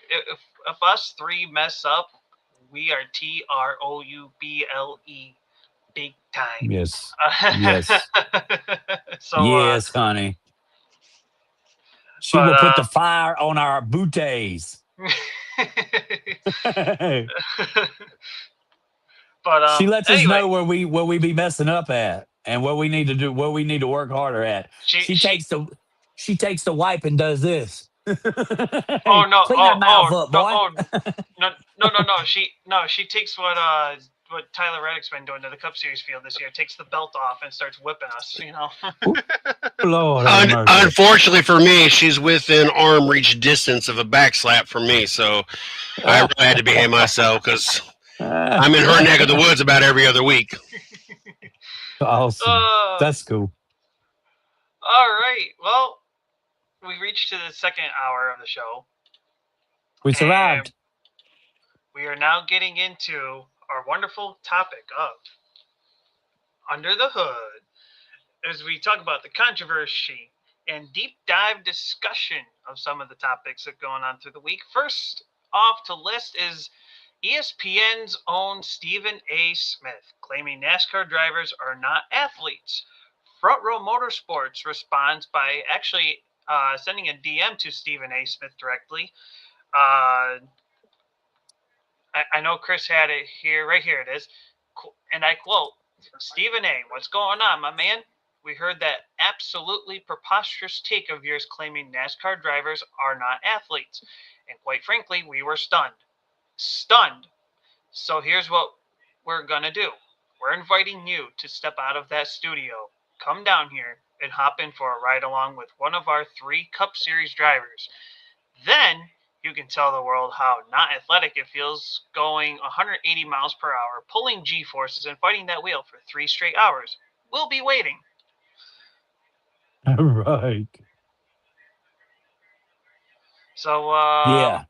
If us three mess up, we are TROUBLE big time. Yes. So yes, honey. She will put the fire on our booties. But she lets us know where we be messing up at and what we need to do, what we need to work harder at. She takes the wipe and does this. Oh no! Clean that mouth up, boy. No. She takes what Tyler Reddick's been doing to the Cup Series field this year. Takes the belt off and starts whipping us. You know. Lord, unfortunately for me, she's within arm reach distance of a backslap from me, so I really had to behave myself because I'm in her neck of the woods about every other week. Awesome. That's cool. All right. Well, we reached to the second hour of the show. We survived. We are now getting into our wonderful topic of Under the Hood, as we talk about the controversy and deep dive discussion of some of the topics that are going on through the week. First off to list is ESPN's own Stephen A. Smith, claiming NASCAR drivers are not athletes. Front Row Motorsports responds by actually sending a DM to Stephen A. Smith directly. I know Chris had it here. Right here it is. And I quote, "Stephen A., what's going on, my man? We heard that absolutely preposterous take of yours claiming NASCAR drivers are not athletes. And quite frankly, we were stunned. So here's what we're going to do. We're inviting you to step out of that studio, come down here, and hop in for a ride along with one of our 3 Cup Series drivers. Then you can tell the world how not athletic it feels going 180 miles per hour, pulling G-forces and fighting that wheel for 3 straight hours. We'll be waiting." All right. So, yeah.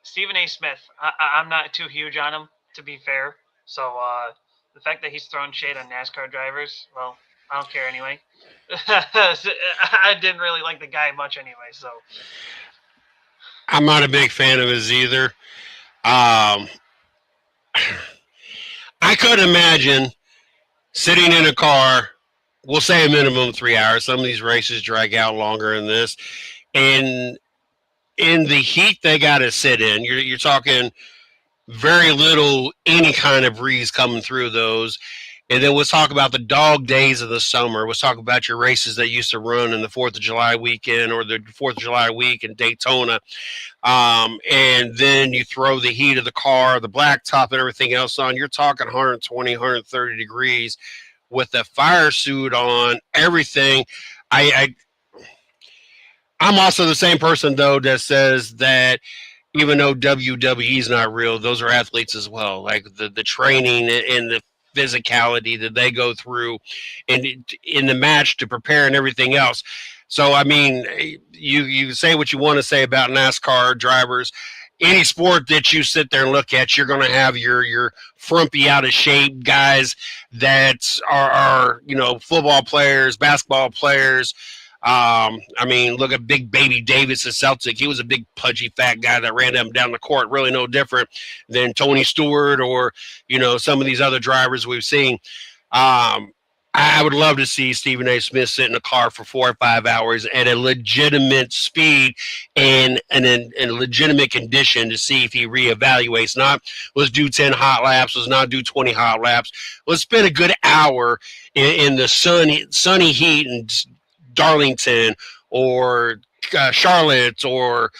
Stephen A. Smith, I'm not too huge on him, to be fair. So, the fact that he's throwing shade on NASCAR drivers, well, I don't care anyway. I didn't really like the guy much anyway, so. I'm not a big fan of his either. I could imagine sitting in a car, we'll say a minimum of 3 hours. Some of these races drag out longer than this. And in the heat they got to sit in, you're talking very little, any kind of breeze coming through those. And then let's talk about the dog days of the summer. Let's talk about your races that used to run in the 4th of July weekend or the 4th of July week in Daytona. And then you throw the heat of the car, the blacktop, and everything else on. You're talking 120, 130 degrees with a fire suit on, everything. I'm also the same person, though, that says that even though WWE is not real, those are athletes as well. Like the training and the physicality that they go through in the match to prepare and everything else. So, I mean, you say what you want to say about NASCAR drivers. Any sport that you sit there and look at, you're going to have your frumpy, out of shape guys that are football players, basketball players. I mean, look at Big Baby Davis at Celtic. He was a big, pudgy, fat guy that ran up and down the court. Really no different than Tony Stewart or, some of these other drivers we've seen. I would love to see Stephen A. Smith sit in a car for 4 or 5 hours at a legitimate speed and in a legitimate condition to see if he reevaluates. Not let's do 10 hot laps, let's not do 20 hot laps. Let's spend a good hour in the sunny heat in Darlington or Charlotte or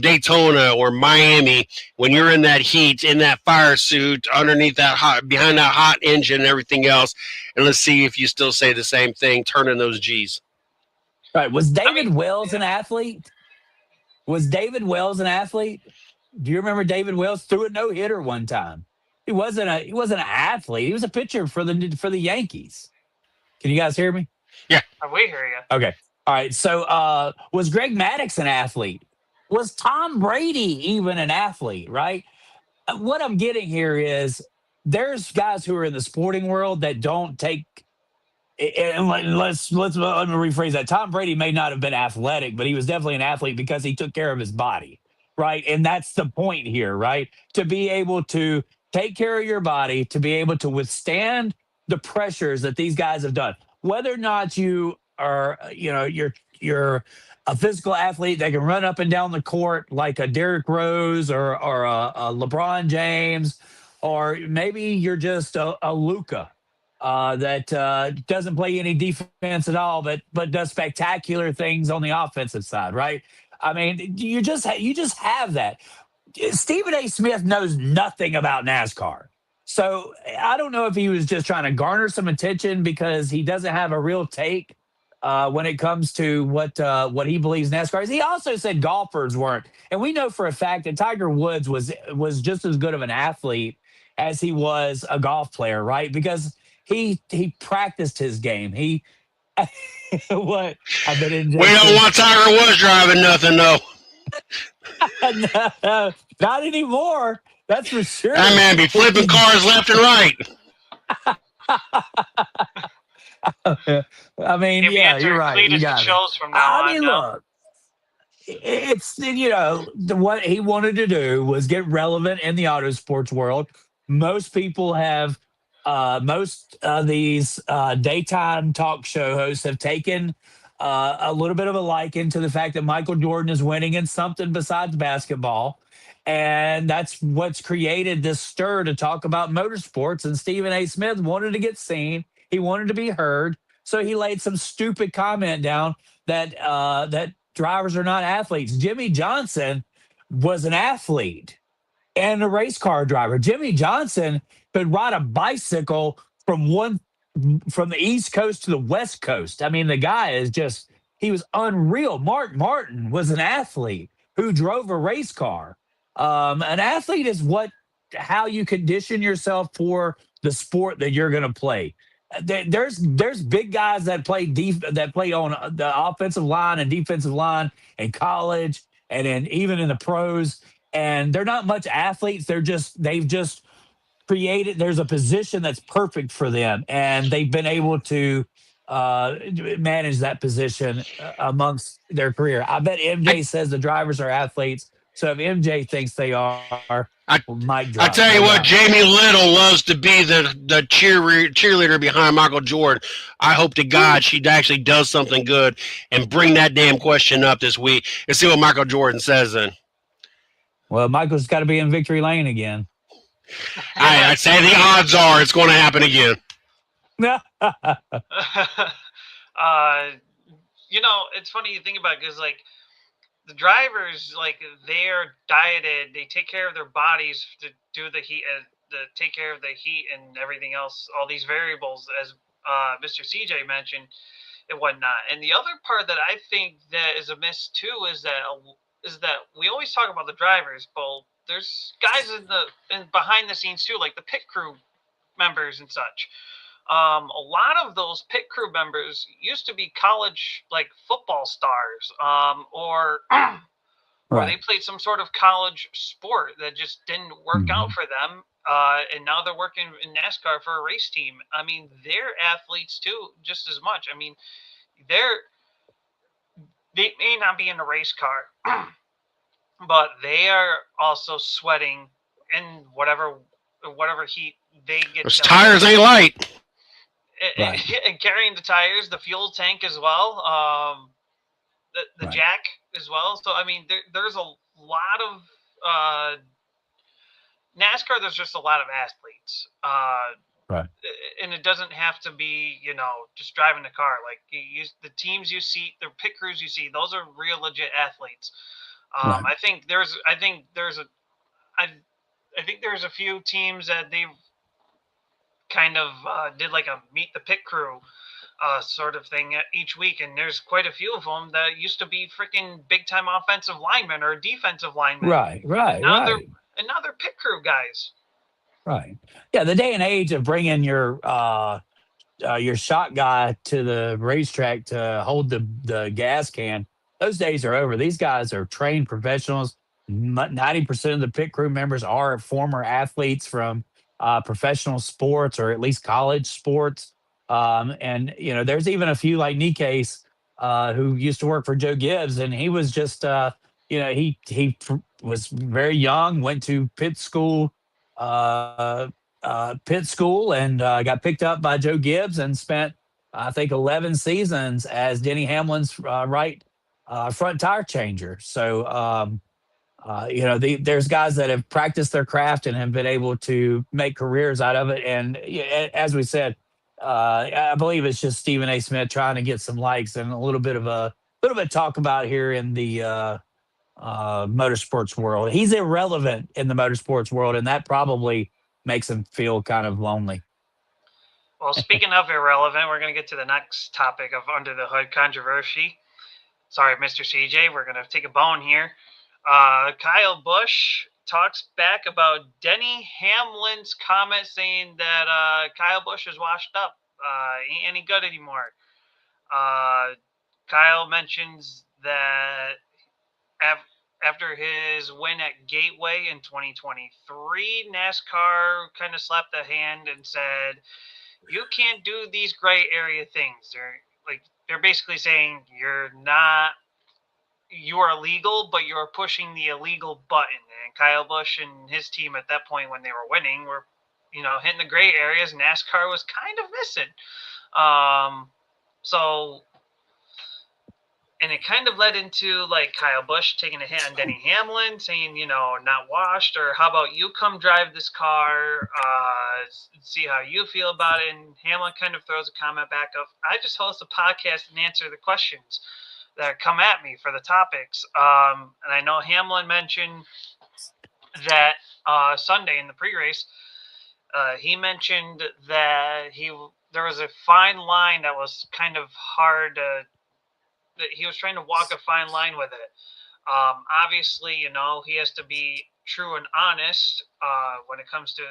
Daytona or Miami, when you're in that heat, in that fire suit, underneath behind that hot engine and everything else, and let's see if you still say the same thing, turning those G's. Right. Was David Wells an athlete? Was David Wells an athlete? Do you remember David Wells threw a no-hitter one time? He wasn't an athlete. He was a pitcher for the Yankees. Can you guys hear me? Yeah. We hear you. Okay. All right. So was Greg Maddux an athlete? Was Tom Brady even an athlete, right? What I'm getting here is there's guys who are in the sporting world that don't take and let me rephrase that. Tom Brady may not have been athletic, but he was definitely an athlete because he took care of his body, right? And that's the point here, right? To be able to take care of your body, to be able to withstand the pressures that these guys have done. Whether or not you are, you're a physical athlete that can run up and down the court like a Derrick Rose or a LeBron James, or maybe you're just a Luka that doesn't play any defense at all, but does spectacular things on the offensive side, right? I mean, you just have that. Stephen A. Smith knows nothing about NASCAR. So I don't know if he was just trying to garner some attention because he doesn't have a real take when it comes to what he believes NASCAR is. He also said golfers weren't. And we know for a fact that Tiger Woods was just as good of an athlete as he was a golf player, right? Because he practiced his game. He what? I've been We don't want Tiger Woods driving nothing, though. No, not anymore. That's for sure. That man be flipping cars left and right. I mean, yeah, you're right. Cleetus You got shows from now I mean, look, it's what he wanted to do was get relevant in the auto sports world. Most people have, most of these daytime talk show hosts have taken a little bit of a liking to the fact that Michael Jordan is winning in something besides basketball. And that's what's created this stir to talk about motorsports. And Stephen A. Smith wanted to get seen. He wanted to be heard. So he laid some stupid comment down that that drivers are not athletes. Jimmy Johnson was an athlete and a race car driver. Jimmy Johnson could ride a bicycle from the East Coast to the West Coast. I mean, the guy he was unreal. Mark Martin was an athlete who drove a race car. An athlete is how you condition yourself for the sport that you're going to play. There's big guys that play on the offensive line and defensive line in college and even in the pros, and they're not much athletes. They've just created. There's a position that's perfect for them, and they've been able to manage that position amongst their career. I bet MJ says the drivers are athletes. So if MJ thinks they are, mic drop. I tell you what, Jamie Little loves to be the cheerleader behind Michael Jordan. I hope to God she actually does something good and bring that damn question up this week and see what Michael Jordan says then. Well, Michael's got to be in victory lane again. I'd say the odds are it's going to happen again. It's funny you think about it because like the drivers, like they're dieted, they take care of their bodies to do the heat, take care of the heat and everything else, all these variables, as Mr. CJ mentioned and whatnot. And the other part that I think that is amiss too is that we always talk about the drivers, but there's guys in behind the scenes too, like the pit crew members and such. A lot of those pit crew members used to be college like football stars, or they played some sort of college sport that just didn't work out for them, and now they're working in NASCAR for a race team. I mean, they're athletes too, just as much. I mean, they may not be in a race car, but they are also sweating in whatever heat they get. Those tires ain't light. And carrying the tires, the fuel tank as well, the jack as well. So I mean, there's a lot of NASCAR. There's just a lot of athletes, and it doesn't have to be just driving the car. Like the teams you see, the pit crews you see, those are real legit athletes. I think there's a few teams that they've kind of did like a meet the pit crew sort of thing each week, and there's quite a few of them that used to be freaking big time offensive linemen or defensive linemen. Now they're pit crew guys. Yeah, the day and age of bringing your shot guy to the racetrack to hold the gas can, those days are over. These guys are trained professionals. 90% of the pit crew members are former athletes from professional sports or at least college sports. And there's even a few like Nikes who used to work for Joe Gibbs, and he was just he was very young, went to pit school, and got picked up by Joe Gibbs and spent I think 11 seasons as Denny Hamlin's right front tire changer. So there's guys that have practiced their craft and have been able to make careers out of it. And as we said, I believe it's just Stephen A. Smith trying to get some likes and a little bit of talk about here in the motorsports world. He's irrelevant in the motorsports world, and that probably makes him feel kind of lonely. Well, speaking of irrelevant, we're going to get to the next topic of under the hood controversy. Sorry, Mr. CJ, we're going to take a bone here. Kyle Busch talks back about Denny Hamlin's comment saying that Kyle Busch is washed up, ain't any good anymore. Kyle mentions that after his win at Gateway in 2023, NASCAR kind of slapped a hand and said, "You can't do these gray area things." They're basically saying you are illegal, but you're pushing the illegal button. And Kyle Busch and his team at that point, when they were winning, were, hitting the gray areas. NASCAR was kind of missing. And it kind of led into like Kyle Busch taking a hit on Denny Hamlin, saying, not washed, or how about you come drive this car, see how you feel about it. And Hamlin kind of throws a comment back of, I just host a podcast and answer the questions that come at me for the topics. And I know Hamlin mentioned that Sunday in the pre-race, he mentioned that there was a fine line that was kind of hard that he was trying to walk a fine line with it. Obviously, he has to be true and honest when it comes to,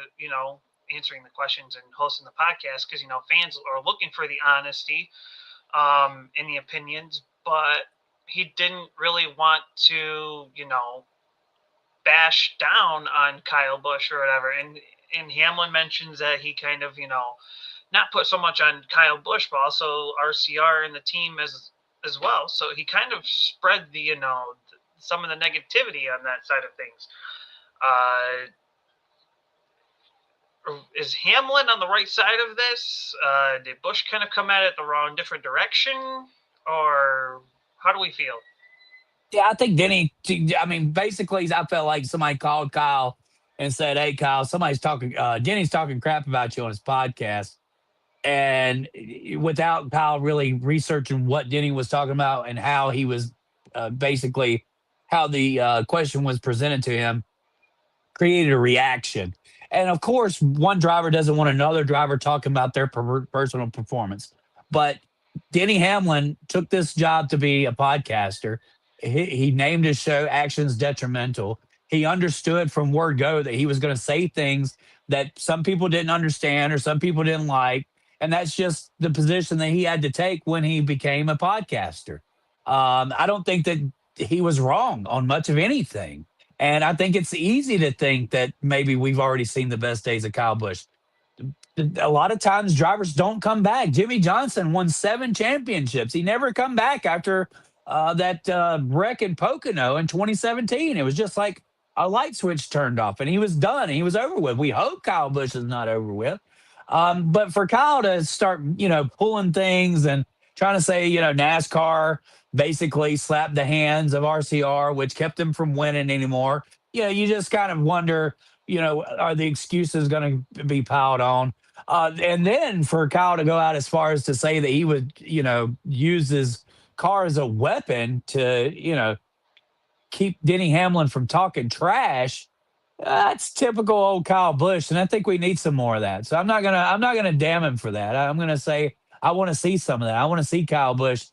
answering the questions and hosting the podcast, because, fans are looking for the honesty in the opinions, but he didn't really want to, bash down on Kyle Busch or whatever. And Hamlin mentions that he kind of, not put so much on Kyle Busch, but also RCR and the team as well. So he kind of spread the, some of the negativity on that side of things. Is Hamlin on the right side of this? Did Busch kind of come at it the wrong, different direction? Or how do we feel? Yeah, I think Denny, basically, I felt like somebody called Kyle and said, "Hey, Kyle, Denny's talking crap about you on his podcast." and without Kyle really researching what Denny was talking about and how he was basically how the question was presented to him, created a reaction. And of course, one driver doesn't want another driver talking about their personal performance. But Denny Hamlin took this job to be a podcaster. He named his show Actions Detrimental. He understood from word go that he was going to say things that some people didn't understand or some people didn't like. And that's just the position that he had to take when he became a podcaster. I don't think that he was wrong on much of anything. And I think it's easy to think that maybe we've already seen the best days of Kyle Busch. A lot of times drivers don't come back. Jimmy Johnson won 7 championships. He never come back after that wreck in Pocono in 2017. It was just like a light switch turned off and he was done. He was over with. We hope Kyle Busch is not over with. But for Kyle to start, pulling things and trying to say, NASCAR basically slapped the hands of RCR, which kept him from winning anymore. You just kind of wonder, are the excuses going to be piled on? And then for Kyle to go out as far as to say that he would, use his car as a weapon to, keep Denny Hamlin from talking trash. That's typical old Kyle Busch, and I think we need some more of that. So I'm not gonna damn him for that. I'm gonna say I want to see some of that. I want to see Kyle Busch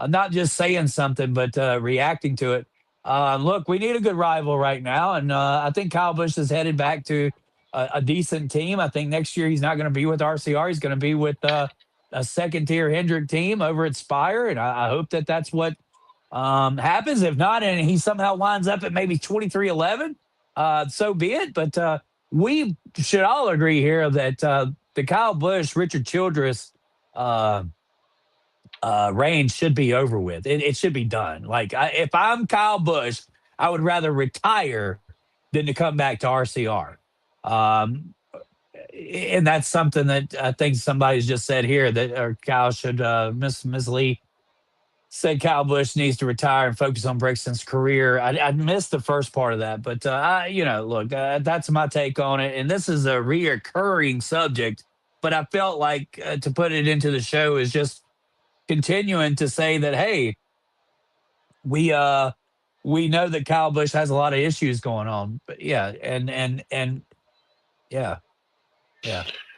not just saying something, but reacting to it. Look, we need a good rival right now, and I think Kyle Busch is headed back to a decent team. I think next year he's not going to be with RCR. He's going to be with a second-tier Hendrick team over at Spire, and I hope that that's what happens. If not, and he somehow winds up at maybe 23-11, so be it. But we should all agree here that the Kyle Busch, Richard Childress reign should be over with. It should be done. Like, if I'm Kyle Busch, I would rather retire than to come back to RCR. And that's something that I think somebody's just said here that Kyle should, Miss Lee said Kyle Busch needs to retire and focus on Brixton's career. I missed the first part of that, but look, that's my take on it. And this is a reoccurring subject, but I felt like to put it into the show is just continuing to say that, hey, we know that Kyle Busch has a lot of issues going on, but yeah, and yeah.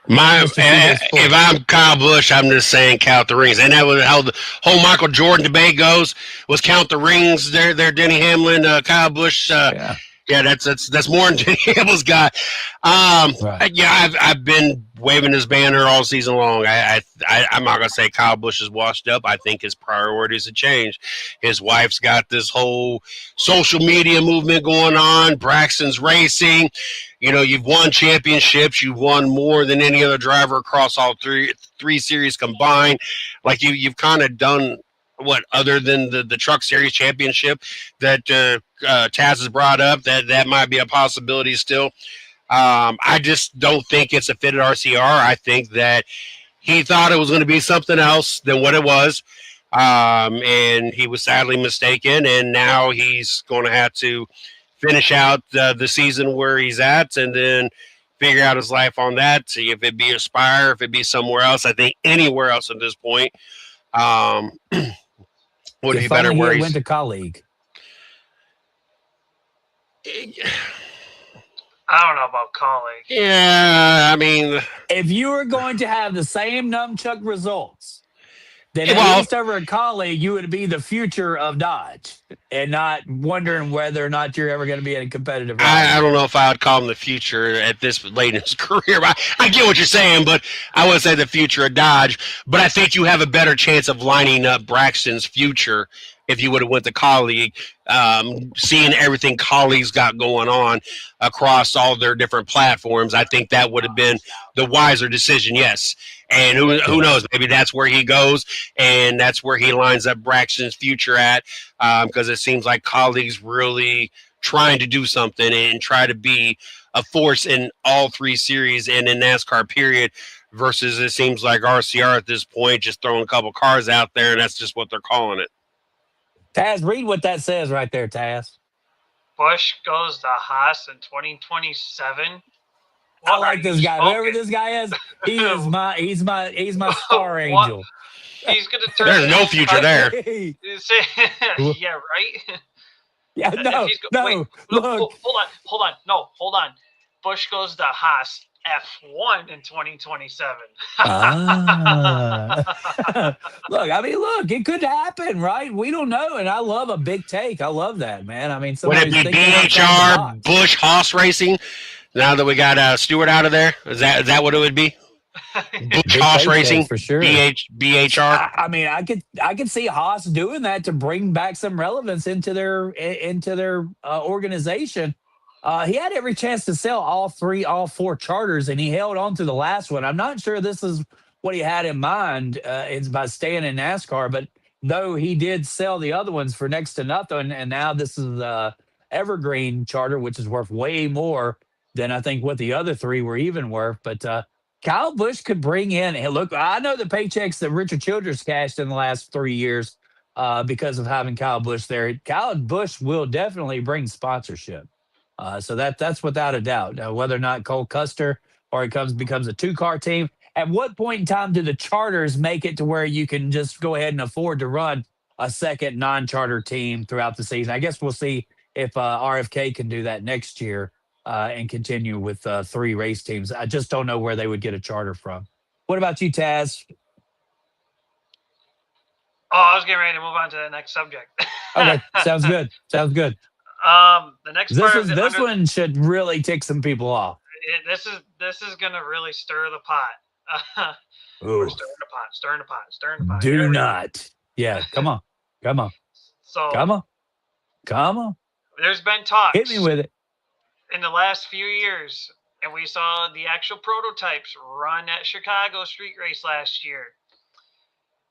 If I'm Kyle Busch, I'm just saying count the rings, and that was how the whole Michael Jordan debate goes. Was count the rings. There, Denny Hamlin, Kyle Busch. Yeah, that's more than Denny Hamlin's got. Right. Yeah, I've been waving his banner all season long. I'm not gonna say Kyle Busch is washed up. I think his priorities have changed. His wife's got this whole social media movement going on. Braxton's racing. You've won championships. You've won more than any other driver across all three series combined. Like you've kind of done what other than the Truck Series championship that Taz has brought up. That might be a possibility still. I just don't think it's a fit at RCR. I think that he thought it was going to be something else than what it was. And he was sadly mistaken. And now he's going to have to finish out the season where he's at and then figure out his life on that. See if it be Aspire, if it be somewhere else. I think anywhere else at this point would be better where he went to colleague. I don't know about colleague. Yeah, I mean, if you were going to have the same nunchuck results, then at least over a colleague, you would be the future of Dodge and not wondering whether or not you're ever going to be in a competitive race. I don't know if I would call him the future at this late in his career. I get what you're saying, but I would say the future of Dodge. But I think you have a better chance of lining up Braxton's future if you would have went to colleague, seeing everything colleagues got going on across all their different platforms. I think that would have been the wiser decision, yes. And who knows, maybe that's where he goes, and that's where he lines up Braxton's future at, because it seems like colleagues really trying to do something and try to be a force in all three series and in NASCAR, period, versus it seems like RCR at this point just throwing a couple cars out there, and that's just what they're calling it. Taz, read what that says right there, Taz. Busch goes to Haas in 2027. I What are like you this guy. Whoever smoking? this guy is, he's my star What? angel. He's gonna turn. There's no future there. Yeah, right. Yeah, If no, he's wait, no. Look, hold on, no, hold on. Busch goes to Haas F1 in 2027. look. I mean, look, it could happen, right? We don't know, and I love a big take. I love that, man. I mean, Would it somebody's be thinking outside the BHR box. Busch Haas Racing? Now that we got Stewart out of there, is that what it would be? Busch Big Haas paychecks Racing, for sure. BHR. I mean, I could see Haas doing that to bring back some relevance into their organization. He had every chance to sell all four charters, and he held on to the last one. I'm not sure this is what he had in mind. It's by staying in NASCAR, but though he did sell the other ones for next to nothing, and now this is Evergreen charter, which is worth way more than I think what the other three were even worth. But Kyle Busch could bring in. And look, I know the paychecks that Richard Childress cashed in the last 3 years because of having Kyle Busch there. Kyle Busch will definitely bring sponsorship. So that's without a doubt. Now, whether or not Cole Custer or it becomes a 2-car team. At what point in time do the charters make it to where you can just go ahead and afford to run a second non-charter team throughout the season? I guess we'll see if RFK can do that next year and continue with 3 race teams. I just don't know where they would get a charter from. What about you, Taz? Oh, I was getting ready to move on to the next subject. Okay, sounds good. Sounds good. The next part of this one should really tick some people off. This is gonna really stir the pot. Ooh. Stirring the pot. Do not. Yeah, come on. So Come on. there's been talks Hit me with it. in the last few years, and we saw the actual prototypes run at Chicago Street Race last year.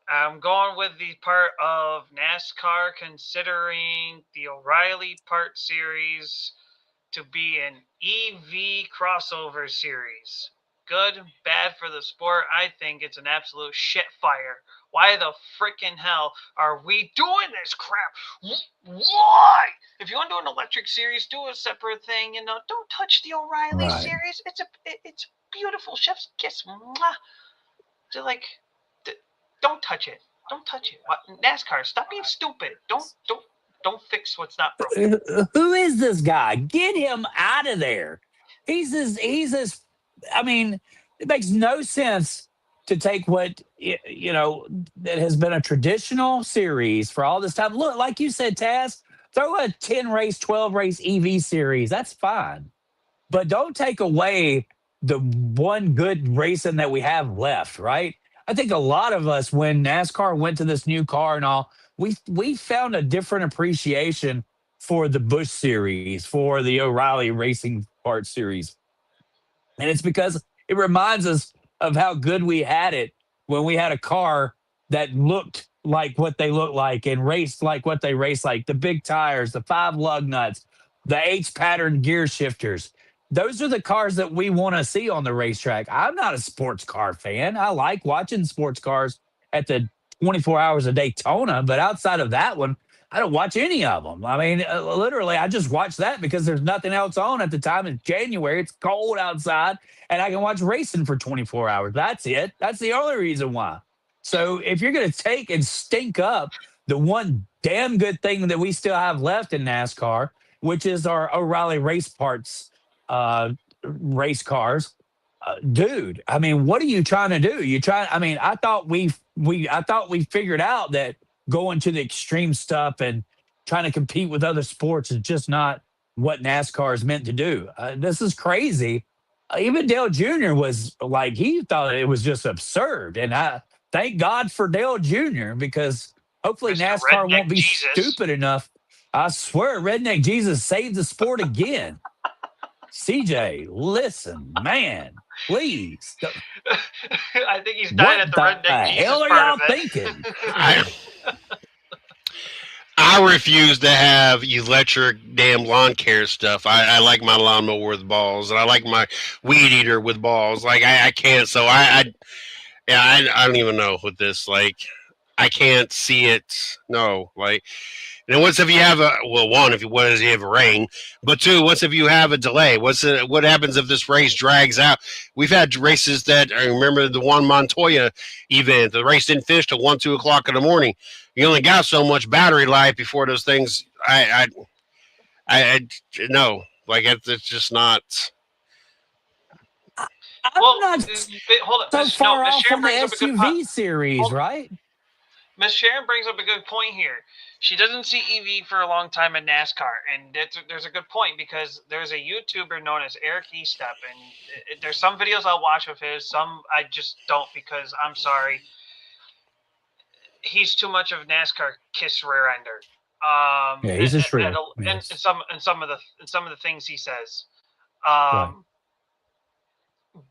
I'm going with the part of NASCAR considering the O'Reilly Part Series to be an EV crossover series. Good, bad for the sport. I think it's an absolute shit fire. Why the freaking hell are we doing this crap? Why? If you want to do an electric series, do a separate thing. Don't touch the O'Reilly series. It's beautiful. Chef's kiss. Mwah. So don't touch it. Don't touch it. What? NASCAR, stop being stupid. Don't fix what's not broken. Who is this guy? Get him out of there. He's this. I mean, it makes no sense to take what that has been a traditional series for all this time. Look, like you said, Taz, throw a 10 race, 12 race EV series. That's fine, but don't take away the one good racing that we have left. Right? I think a lot of us, when NASCAR went to this new car and all, we found a different appreciation for the Busch series, for the O'Reilly Racing Part series. And it's because it reminds us of how good we had it when we had a car that looked like what they look like and raced like what they race like. The big tires, the 5 lug nuts, the H-pattern gear shifters. Those are the cars that we want to see on the racetrack. I'm not a sports car fan. I like watching sports cars at the 24 hours a Daytona, but outside of that one, I don't watch any of them. I mean, literally, I just watch that because there's nothing else on at the time. It's January. It's cold outside, and I can watch racing for 24 hours. That's it. That's the only reason why. So if you're going to take and stink up the one damn good thing that we still have left in NASCAR, which is our O'Reilly race parts race cars, dude, I mean, what are you trying to do? I thought we figured out that going to the extreme stuff and trying to compete with other sports is just not what NASCAR is meant to do. This is crazy. Even Dale Jr. was like, he thought it was just absurd. And I thank God for Dale Jr. because hopefully Mr. NASCAR Redneck won't be Jesus. stupid enough. I swear, Redneck Jesus saved the sport again. CJ, listen, man, please. I think he's dying at the Redneck Jesus hell are part y'all of it. thinking? I refuse to have electric damn lawn care stuff. I like my lawnmower with balls, and I like my weed eater with balls. Like I can't. So I don't even know with this. Like I can't see it. No, like, and once if you have a one, if you what is you have rain, but two, once if you have a delay, what happens if this race drags out? We've had races that I remember the one Montoya event. The race didn't finish till 1, 2 o'clock in the morning. You only got so much battery life before those things. I no, like it's just not. I'm Well, not hold on, so no, far Miss off Sharon from the brings up a good point. SUV series, right? Miss Sharon brings up a good point here. She doesn't see EV for a long time in NASCAR, and there's a good point because there's a YouTuber known as Eric Estep, and there's some videos I'll watch of his, some I just don't because I'm sorry, he's too much of NASCAR kiss rear ender. Yeah, he's a shrew. And Yes. some of the things he says. Right.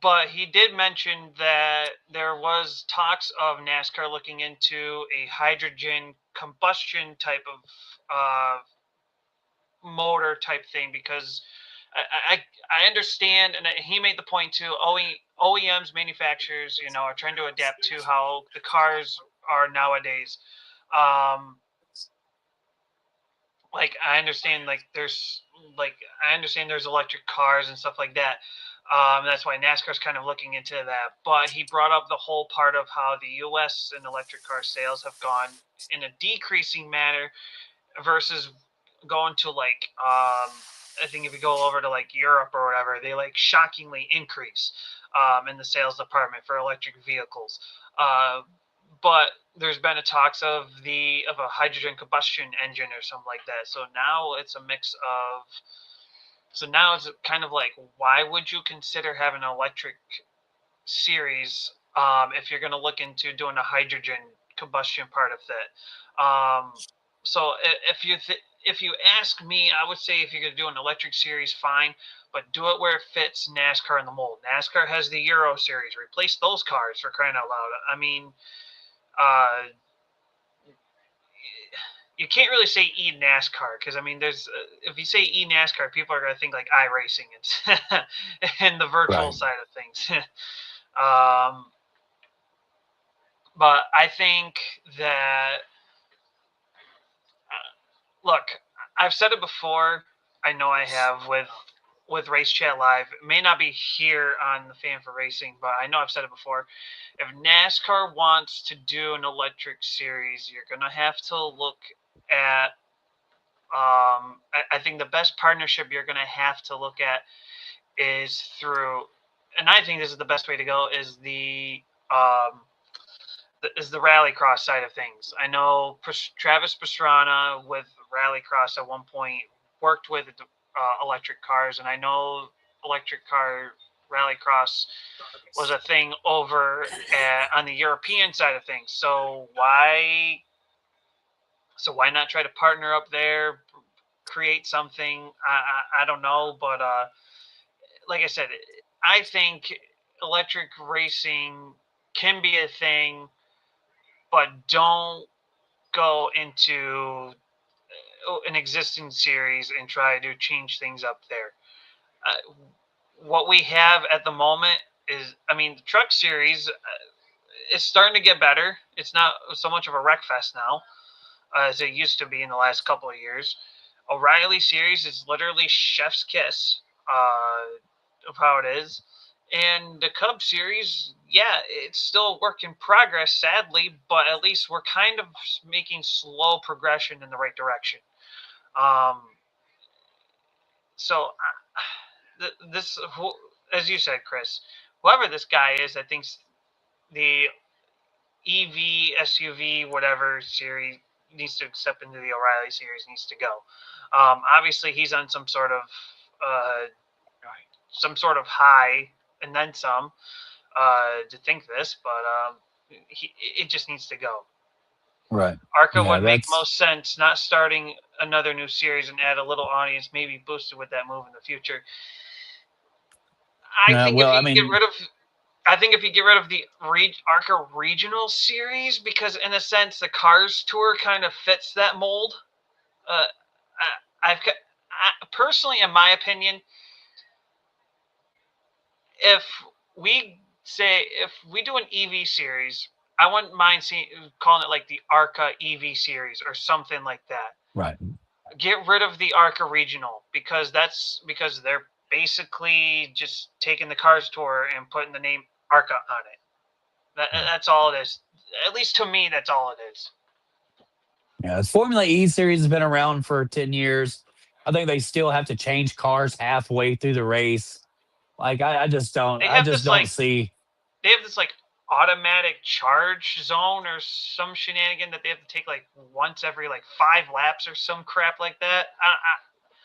But he did mention that there was talks of NASCAR looking into a hydrogen combustion type of motor type thing because I understand, and he made the point too. OEMs, manufacturers, are trying to adapt to how the cars are nowadays. Like I understand, there's electric cars and stuff like that. That's why NASCAR's kind of looking into that. But he brought up the whole part of how the U.S. and electric car sales have gone in a decreasing manner versus going to I think if you go over to like Europe or whatever, they like shockingly increase in the sales department for electric vehicles. But there's been a talks of a hydrogen combustion engine or something like that. So now it's a mix of. So now it's kind of like, why would you consider having an electric series if you're going to look into doing a hydrogen combustion part of that? So if you ask me, I would say if you're going to do an electric series, fine, but do it where it fits NASCAR in the mold. NASCAR has the Euro series. Replace those cars for crying out loud. I mean, you can't really say e-NASCAR because I mean, there's if you say e-NASCAR, people are going to think like iRacing and the virtual side of things. But I think that look, I've said it before. I know I have with Race Chat Live. It may not be here on the Fan for Racing, but I know I've said it before. If NASCAR wants to do an electric series, you're gonna have to look at. I think the best partnership you're gonna have to look at is through, and I think this is the best way to go is the rallycross side of things. I know Travis Pastrana with rallycross at one point worked with electric cars, and I know electric car rallycross was a thing over on the European side of things. So why not try to partner up there, create something? I don't know, but like I said, I think electric racing can be a thing, but don't go into an existing series and try to change things up there. What we have at the moment is, I mean, the truck series is starting to get better. It's not so much of a wreck fest now as it used to be in the last couple of years. O'Reilly series is literally chef's kiss of how it is. And the Cub series, yeah, it's still a work in progress, sadly, but at least we're kind of making slow progression in the right direction. So this, as you said, Chris, whoever this guy is, I think the EV, SUV, whatever series needs to step into the O'Reilly series, needs to go. Obviously, he's on some sort of high and then some to think this, but it just needs to go. Right. ARCA would make most sense, not starting another new series and add a little audience, maybe boosted with that move in the future. I think if you get rid of the ARCA regional series, because in a sense the Cars Tour kind of fits that mold. Personally, in my opinion, if we do an EV series I wouldn't mind calling it like the ARCA EV series or something like that. Right. Get rid of the ARCA regional because they're basically just taking the Cars Tour and putting the name ARCA on it. That's all it is. At least to me, that's all it is. Yeah, the Formula E series has been around for 10 years. I think they still have to change cars halfway through the race. Like I just don't see. They have this like automatic charge zone or some shenanigan that they have to take like once every like 5 laps or some crap like that.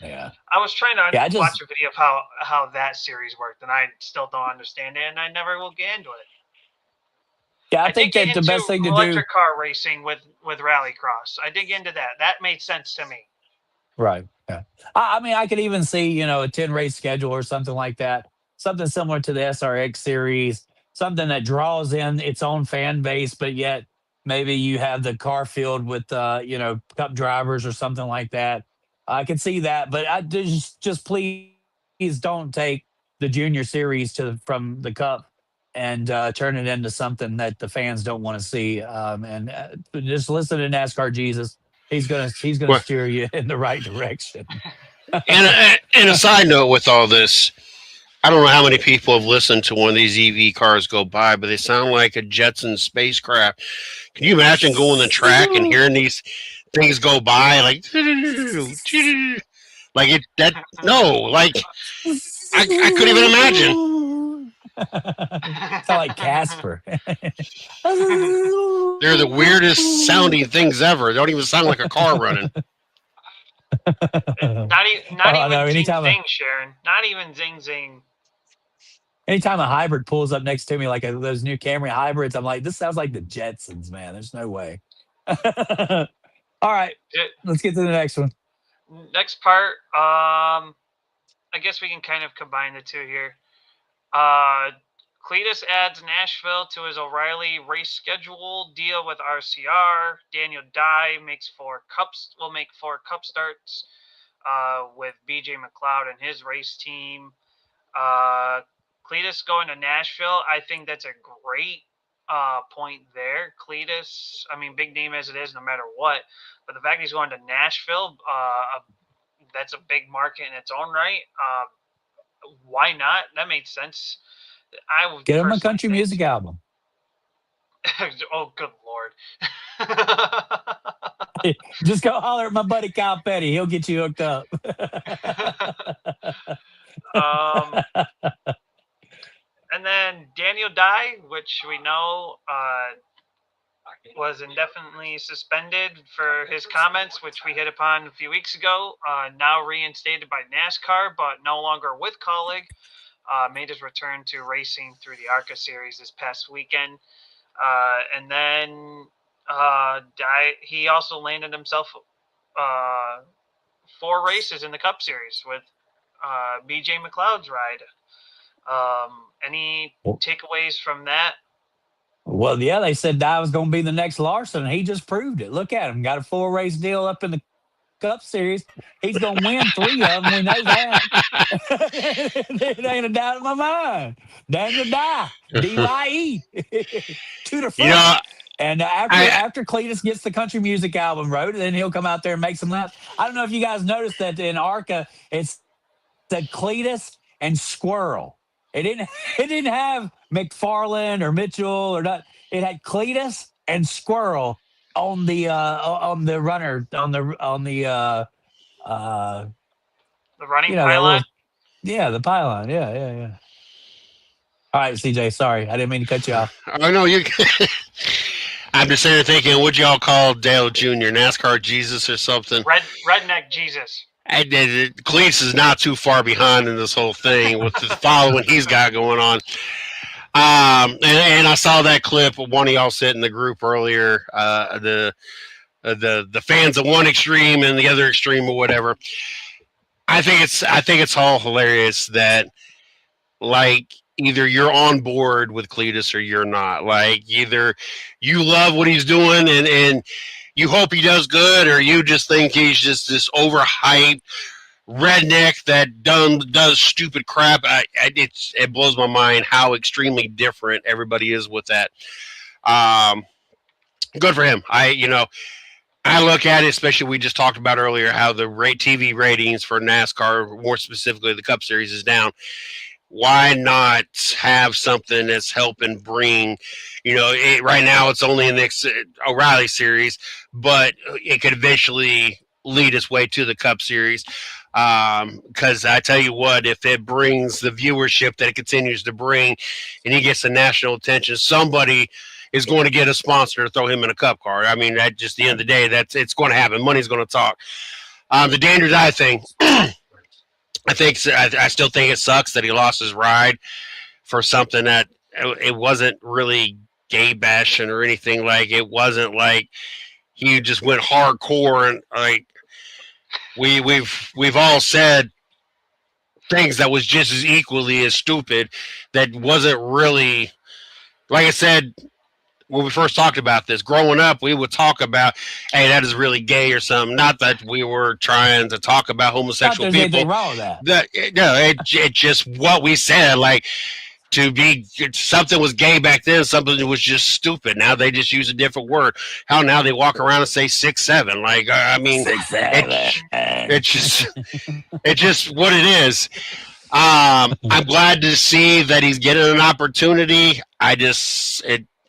I was trying to watch a video of how that series worked, and I still don't understand it, and I never will get into it. Yeah, I think that the best thing to do electric car racing with rallycross. I dig into that. That made sense to me. Right. Yeah. I mean, I could even see, a 10 race schedule or something like that. Something similar to the SRX series, something that draws in its own fan base, but yet maybe you have the car filled with, cup drivers or something like that. I could see that, but I just please don't take the junior series from the cup and turn it into something that the fans don't want to see. And just listen to NASCAR Jesus. He's gonna steer you in the right direction. and a side note with all this, I don't know how many people have listened to one of these EV cars go by, but they sound like a Jetson spacecraft. Can you imagine going the track and hearing these things go by like it? I couldn't even imagine. Sound like Casper. They're the weirdest sounding things ever. They don't even sound like a car running. Not even zing zing, Sharon. Not even zing zing. Anytime a hybrid pulls up next to me, like those new Camry hybrids, I'm like, this sounds like the Jetsons, man. There's no way. All right, let's get to the next one. Next part, I guess we can kind of combine the two here. Cleetus adds Nashville to his O'Reilly race schedule deal with RCR. Daniel Dye will make 4 cup starts with BJ McLeod and his race team. Cleetus going to Nashville, I think that's a great point there. Cleetus, I mean, big name as it is, no matter what. But the fact he's going to Nashville, that's a big market in its own right. Why not? That made sense. I would get him a country music album. Oh, good Lord. Just go holler at my buddy Kyle Petty. He'll get you hooked up. And then Daniel Dye, which we know was indefinitely suspended for his comments, which we hit upon a few weeks ago, now reinstated by NASCAR, but no longer with Colleague. Made his return to racing through the ARCA series this past weekend. And then he also landed himself 4 races in the Cup Series with BJ McLeod's ride. Any takeaways from that? Well, yeah, they said Dye was going to be the next Larson, and he just proved it. Look at him. Got a 4-race deal up in the Cup Series. He's going to win 3 of them. We know that. It ain't a doubt in my mind. Daniel Dye, D-Y-E, to the front. And after Cleetus gets the country music album wrote, then he'll come out there and make some laps. I don't know if you guys noticed that in ARCA, it's said Cleetus and Squirrel. It didn't have McFarland or Mitchell or not. It had Cleetus and Squirrel on the runner on the running pylon. The pylon. Yeah. All right, CJ. Sorry, I didn't mean to cut you off. I know you. I'm just sitting there thinking, would y'all call Dale Jr. NASCAR Jesus or something? Redneck Jesus. Cleetus is not too far behind in this whole thing with the following he's got going on. And I saw that clip of one of y'all said in the group earlier, the fans of one extreme and the other extreme or whatever. I think it's all hilarious that like either you're on board with Cleetus or you're not. Like either you love what he's doing and you hope he does good, or you just think he's just this overhyped redneck that does stupid crap. It blows my mind how extremely different everybody is with that. Um, Good for him. I look at it, especially we just talked about earlier, how the TV ratings for NASCAR, more specifically the Cup Series, is down. Why not have something that's helping bring, right now it's only in the O'Reilly Series, but it could eventually lead its way to the Cup Series. Because I tell you what, if it brings the viewership that it continues to bring and he gets the national attention, somebody is going to get a sponsor to throw him in a cup car. I mean, at just the end of the day, it's going to happen. Money's going to talk. The Daniel Dye thing, I still think it sucks that he lost his ride for something that it wasn't really gay bashing or anything. Like, it wasn't like he just went hardcore, and like we've all said things that was just as equally as stupid, that wasn't really, like I said when we first talked about this, growing up, we would talk about, hey, that is really gay or something. Not that we were trying to talk about homosexual people. Anything wrong with that. It just what we said. Like, something was gay back then, something was just stupid. Now they just use a different word. How now they walk around and say 6'7". Like, I mean, 6'7". It's just what it is. I'm glad to see that he's getting an opportunity.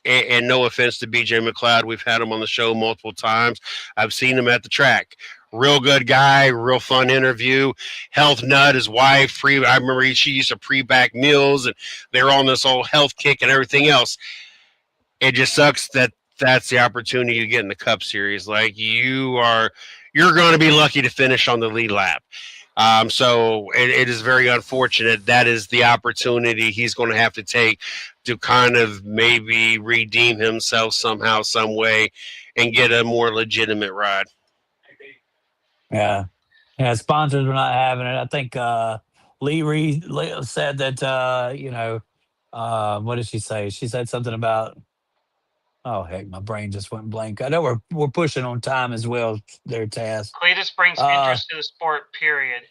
And no offense to BJ McLeod, we've had him on the show multiple times. I've seen him at the track. Real good guy, real fun interview. Health nut, his wife. I remember she used to pre-back meals, and they were on this whole health kick and everything else. It just sucks that that's the opportunity you get in the Cup Series. Like, you're going to be lucky to finish on the lead lap. So it is very unfortunate. That is the opportunity he's going to have to take to kind of maybe redeem himself somehow, some way, and get a more legitimate ride. Yeah. Sponsors are not having it. I think Lee Reed said that, what did she say? She said something about, oh, heck, my brain just went blank. I know we're pushing on time as well there, Taz. Cleetus brings interest to the sport, period.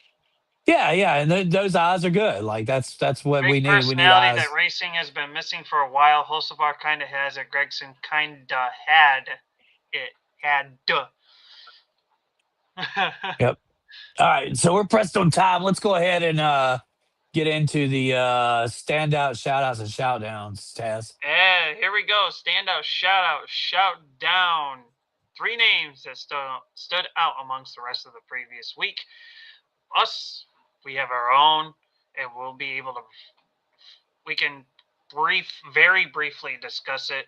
Yeah, and those eyes are good. Like, that's what we need. Personality we need eyes. that racing has been missing for a while. Hocevar kind of has it. Gregson kind of had it. Yep. All right, so we're pressed on time. Let's go ahead and get into the standout shout-outs and shout-downs, Taz. Yeah, here we go. Standout, shout-out, shout-down. 3 names that stood out amongst the rest of the previous week. Us, we have our own, and we'll be able to, we can very briefly discuss it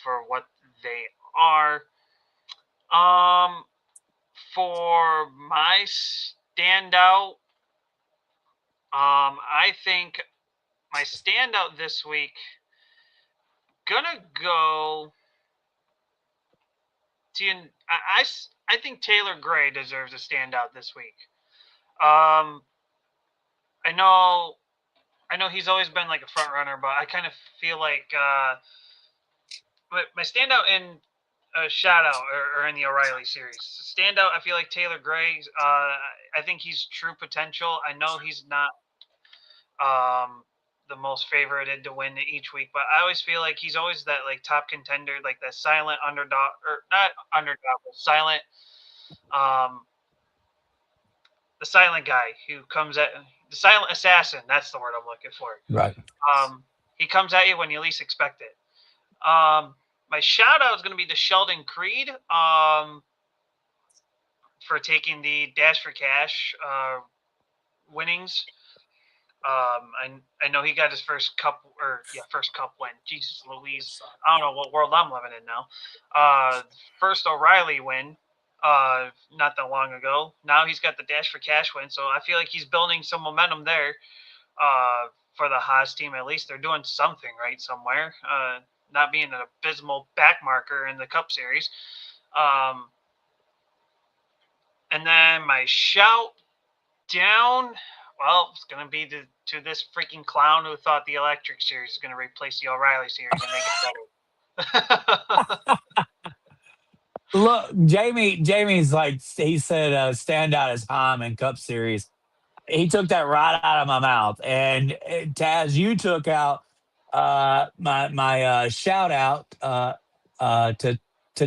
for what they are. For my standout, I think my standout this week, gonna go to, I think Taylor Gray deserves a standout this week. I know he's always been like a front runner, but I kind of feel like my standout in shout out or in the O'Reilly series. Standout, I feel like Taylor Gray. I think he's true potential. I know he's not the most favorited to win each week, but I always feel like he's always that like top contender, like that silent underdog, or not underdog, but silent, the silent guy who comes at the silent assassin. That's the word I'm looking for. Right. He comes at you when you least expect it. My shout out is going to be to Sheldon Creed for taking the Dash for Cash winnings. I know he got his first cup win. Jesus Louise. I don't know what world I'm living in now. First O'Reilly win not that long ago. Now he's got the Dash for Cash win, so I feel like he's building some momentum there for the Haas team. At least they're doing something right somewhere. Not being an abysmal backmarker in the Cup Series. And then my shout down, well, it's going to be to this freaking clown who thought the Electric Series is going to replace the O'Reilly Series and make it better. Look, Jamie's like, he said standout is Heim in Cup Series. He took that right out of my mouth. And Taz, you took out my shout out to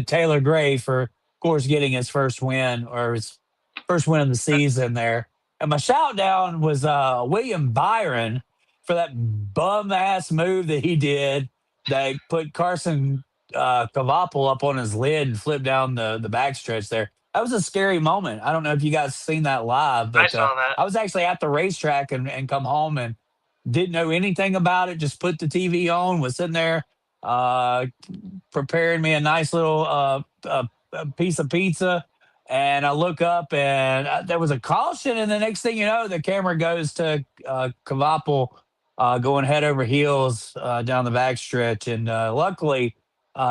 Taylor Gray for, of course, getting his first win or his first win of the season there. And my shout down was William Byron for that bum ass move that he did that put Carson Cavapel up on his lid and flipped down the backstretch there. That was a scary moment. I don't know if you guys seen that live, I but saw that. I was actually at the racetrack and come home and didn't know anything about it. Just put the TV on, was sitting there uh, preparing me a nice little piece of pizza. And I look up and there was a caution. And the next thing you know, the camera goes to Cavapel going head over heels down the backstretch. And luckily,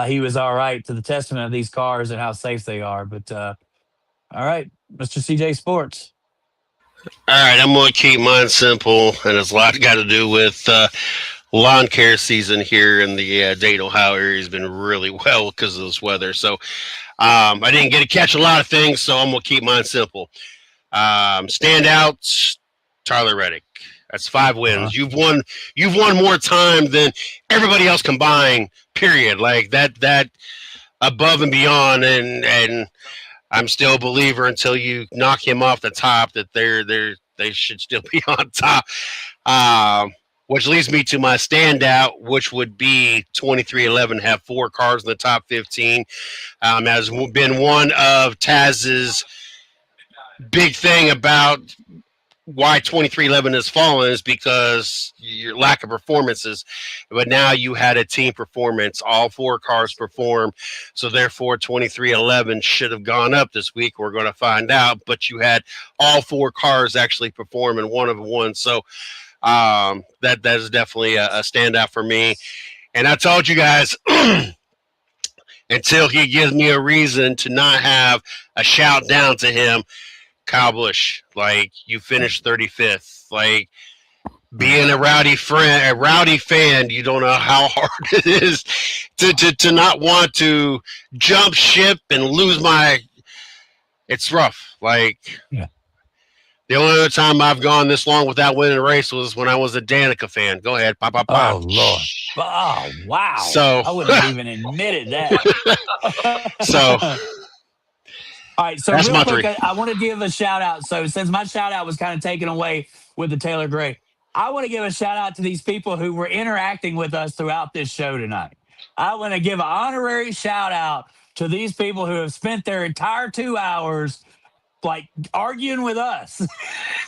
he was all right, to the testament of these cars and how safe they are. But all right, Mr. CJ Sports. All right, I'm going to keep mine simple, and it's a lot got to do with lawn care season here in the Dayton, Ohio area has been really well because of this weather. So I didn't get to catch a lot of things, so I'm going to keep mine simple. Standouts, Tyler Reddick. That's 5 wins. You've won more time than everybody else combined. Period. Like that above and beyond, and I'm still a believer until you knock him off the top that they should still be on top. Which leads me to my standout, which would be 2311, have 4 cars in the top 15. Has been one of Taz's big thing about why 2311 has fallen is because your lack of performances. But now you had a team performance. All 4 cars perform. So therefore 2311 should have gone up this week. We're going to find out. But you had all 4 cars actually perform and one of them won. So that is definitely a standout for me. And I told you guys until he gives me a reason to not have a shout down to him, Kyle Busch, like, you finished 35th. Like, being a rowdy fan, you don't know how hard it is to not want to jump ship and lose it's rough. Like, Yeah. The only other time I've gone this long without winning a race was when I was a Danica fan. Go ahead, pop. Oh, Lord. Oh, wow. So I wouldn't have even admitted that. So all right, so that's real my quick, 3. I want to give a shout out. So since my shout out was kind of taken away with the Taylor Gray, I want to give a shout out to these people who were interacting with us throughout this show tonight. I want to give an honorary shout out to these people who have spent their entire 2 hours like arguing with us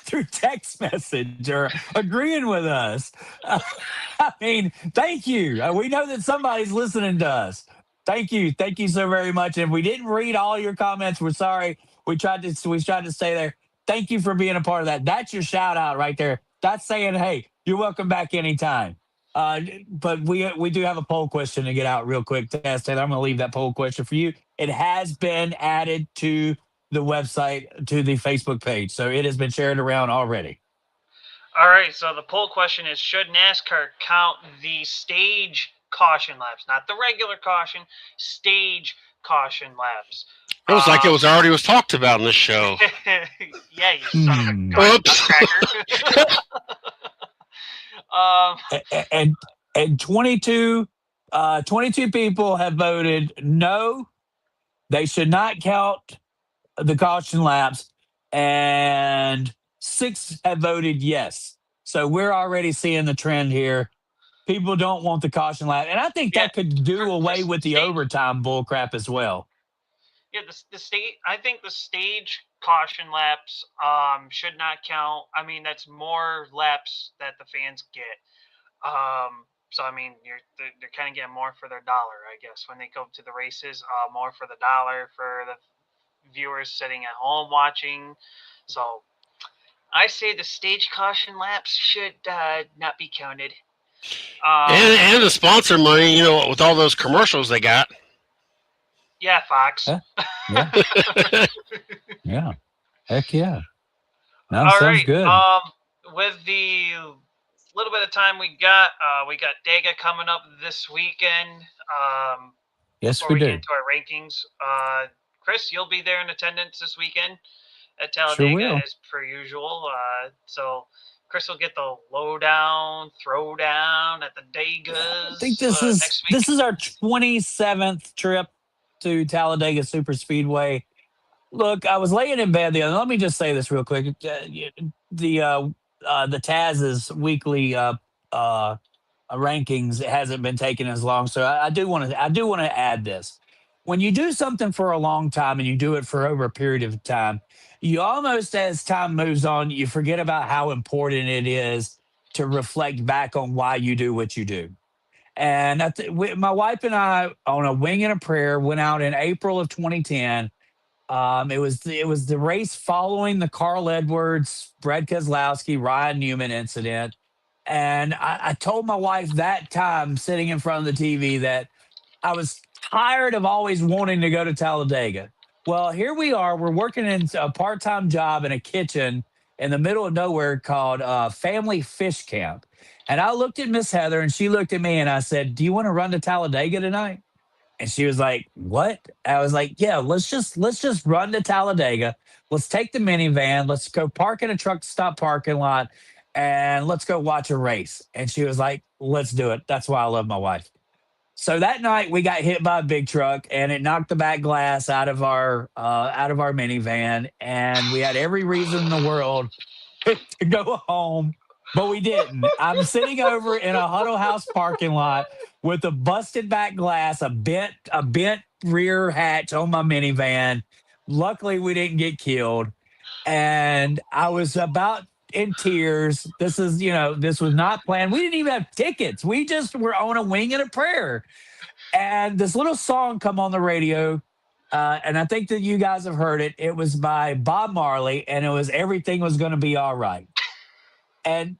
through text message or agreeing with us. I mean, thank you. We know that somebody's listening to us. Thank you so very much. And if we didn't read all your comments, we're sorry. We tried to stay there. Thank you for being a part of that. That's your shout out right there. That's saying, hey, you're welcome back anytime. But we do have a poll question to get out real quick. Taz Taylor, I'm going to leave that poll question for you. It has been added to the website, to the Facebook page, so it has been shared around already. All right, so the poll question is, should NASCAR count the stage caution laps, not the regular caution, stage caution laps? It was like it was already talked about in this show. Yeah, you son of a Oops. And 22 people have voted no, they should not count the caution laps, and 6 have voted yes. So we're already seeing the trend here. People don't want the caution lap, and I think that could do away with the overtime bull crap as well. Yeah, the state. I think the stage caution laps should not count. I mean, that's more laps that the fans get. So I mean, they're kind of getting more for their dollar, I guess, when they go to the races. More for the dollar for the viewers sitting at home watching. So I say the stage caution laps should not be counted. And the sponsor money, with all those commercials they got. Yeah, Fox. Yeah. Yeah. Heck yeah. No, all sounds right. good. With the little bit of time we got Dega coming up this weekend. Yes, before we do. get into our rankings. Chris, you'll be there in attendance this weekend at Talladega as per usual. So Chris will get the lowdown, throwdown at the Degas. I think this next week. is our 27th trip to Talladega Super Speedway. Look, I was laying in bed the other. Let me just say this real quick. The Taz's weekly rankings hasn't been taken as long, so I do want to add this. When you do something for a long time and you do it for over a period of time, you almost, as time moves on, you forget about how important it is to reflect back on why you do what you do. And my wife and I, on a wing and a prayer, went out in April of 2010. It was the race following the Carl Edwards, Brad Keselowski, Ryan Newman incident. And I told my wife that time, sitting in front of the TV, that I was tired of always wanting to go to Talladega. Well, here we are. We're working in a part-time job in a kitchen in the middle of nowhere called Family Fish Camp. And I looked at Miss Heather, and she looked at me, and I said, "Do you want to run to Talladega tonight?" And she was like, "What?" I was like, "Yeah, let's just run to Talladega. Let's take the minivan. Let's go park in a truck stop parking lot, and let's go watch a race." And she was like, "Let's do it." That's why I love my wife. So that night we got hit by a big truck, and it knocked the back glass out of our minivan, and we had every reason in the world to go home, but we didn't. I'm sitting over in a Huddle House parking lot with a busted back glass, a bent rear hatch on my minivan. Luckily, we didn't get killed, and I was about in tears. This was not planned. We didn't even have tickets. We just were on a wing and a prayer. And this little song come on the radio, and I think that you guys have heard it. It was by Bob Marley, and it was "Everything Was Gonna Be All Right." And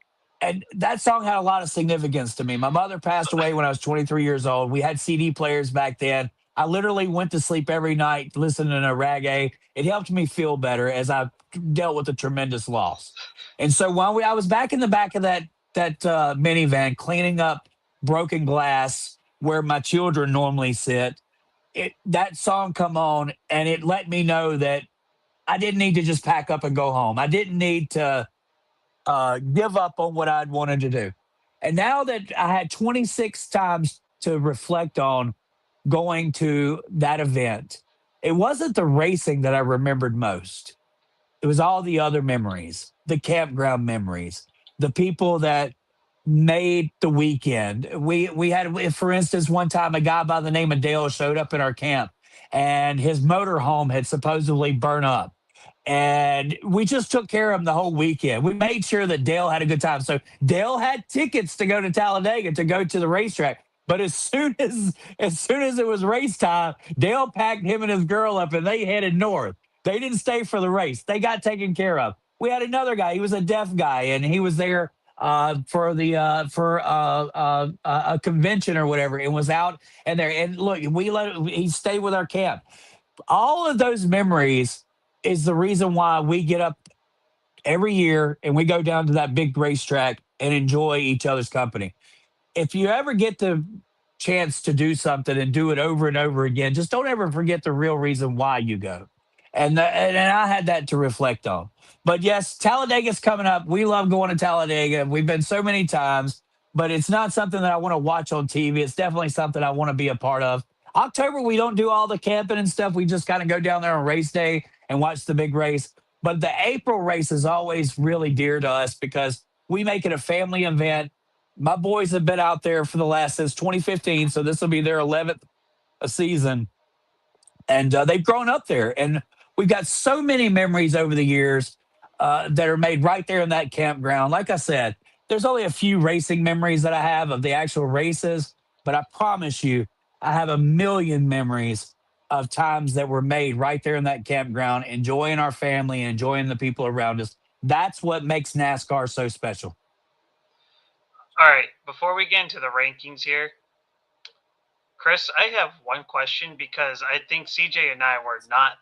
that song had a lot of significance to me. My mother passed away when I was 23 years old. We had CD players back then. I literally went to sleep every night listening to reggae. It helped me feel better as I dealt with a tremendous loss. And so while I was back in the back of that minivan cleaning up broken glass where my children normally sit, that song come on, and it let me know that I didn't need to just pack up and go home. I didn't need to give up on what I'd wanted to do. And now that I had 26 times to reflect on going to that event, it wasn't the racing that I remembered most. It was all the other memories, the campground memories, the people that made the weekend. We had, for instance, one time a guy by the name of Dale showed up in our camp, and his motorhome had supposedly burned up. And we just took care of him the whole weekend. We made sure that Dale had a good time. So Dale had tickets to go to Talladega to go to the racetrack. But as soon as it was race time, Dale packed him and his girl up, and they headed north. They didn't stay for the race. They got taken care of. We had another guy. He was a deaf guy, and he was there for a convention or whatever, and was out and there. And look, he stayed with our camp. All of those memories is the reason why we get up every year and we go down to that big racetrack and enjoy each other's company. If you ever get the chance to do something and do it over and over again, just don't ever forget the real reason why you go. And I had that to reflect on. But yes, Talladega's coming up. We love going to Talladega. We've been so many times, but it's not something that I want to watch on TV. It's definitely something I want to be a part of. October, we don't do all the camping and stuff. We just kind of go down there on race day and watch the big race. But the April race is always really dear to us because we make it a family event. My boys have been out there since 2015, so this will be their 11th season. And they've grown up there. And we've got so many memories over the years that are made right there in that campground. Like I said, there's only a few racing memories that I have of the actual races, but I promise you, I have a million memories of times that were made right there in that campground, enjoying our family and enjoying the people around us. That's what makes NASCAR so special. All right, before we get into the rankings here, Chris, I have one question because I think CJ and I were not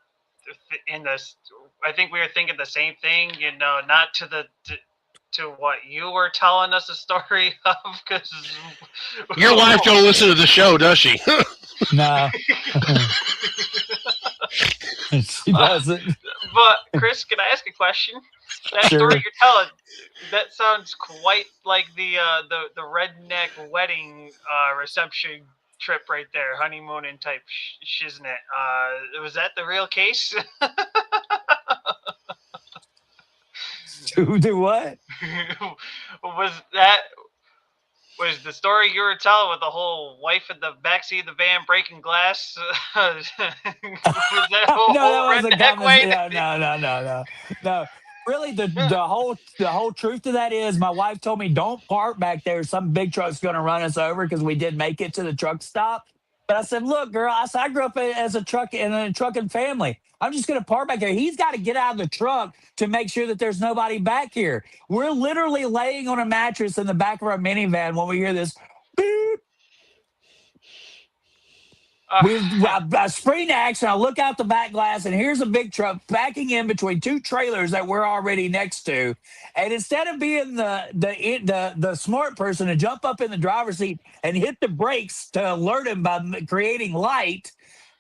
in this. I think we were thinking the same thing, not to what you were telling us a story of. Because your wife don't listen to the show, does she? No, she doesn't. But Chris, can I ask a question? That Sure. story you're telling, that sounds quite like the redneck wedding reception trip right there, honeymooning type shiznit. Was that the real case? To do what? Was the story you were telling with the whole wife in the backseat of the van breaking glass? Was that whole No, that wasn't redneck coming. way? No. Really, the whole truth to that is, my wife told me don't park back there. Some big truck's going to run us over because we did make it to the truck stop. But I said, look, girl, I grew up as a truck in a trucking family. I'm just going to park back there. He's got to get out of the truck to make sure that there's nobody back here. We're literally laying on a mattress in the back of our minivan when we hear this beep. I spring to action. I look out the back glass, and here's a big truck backing in between two trailers that we're already next to. And instead of being the smart person to jump up in the driver's seat and hit the brakes to alert him by creating light,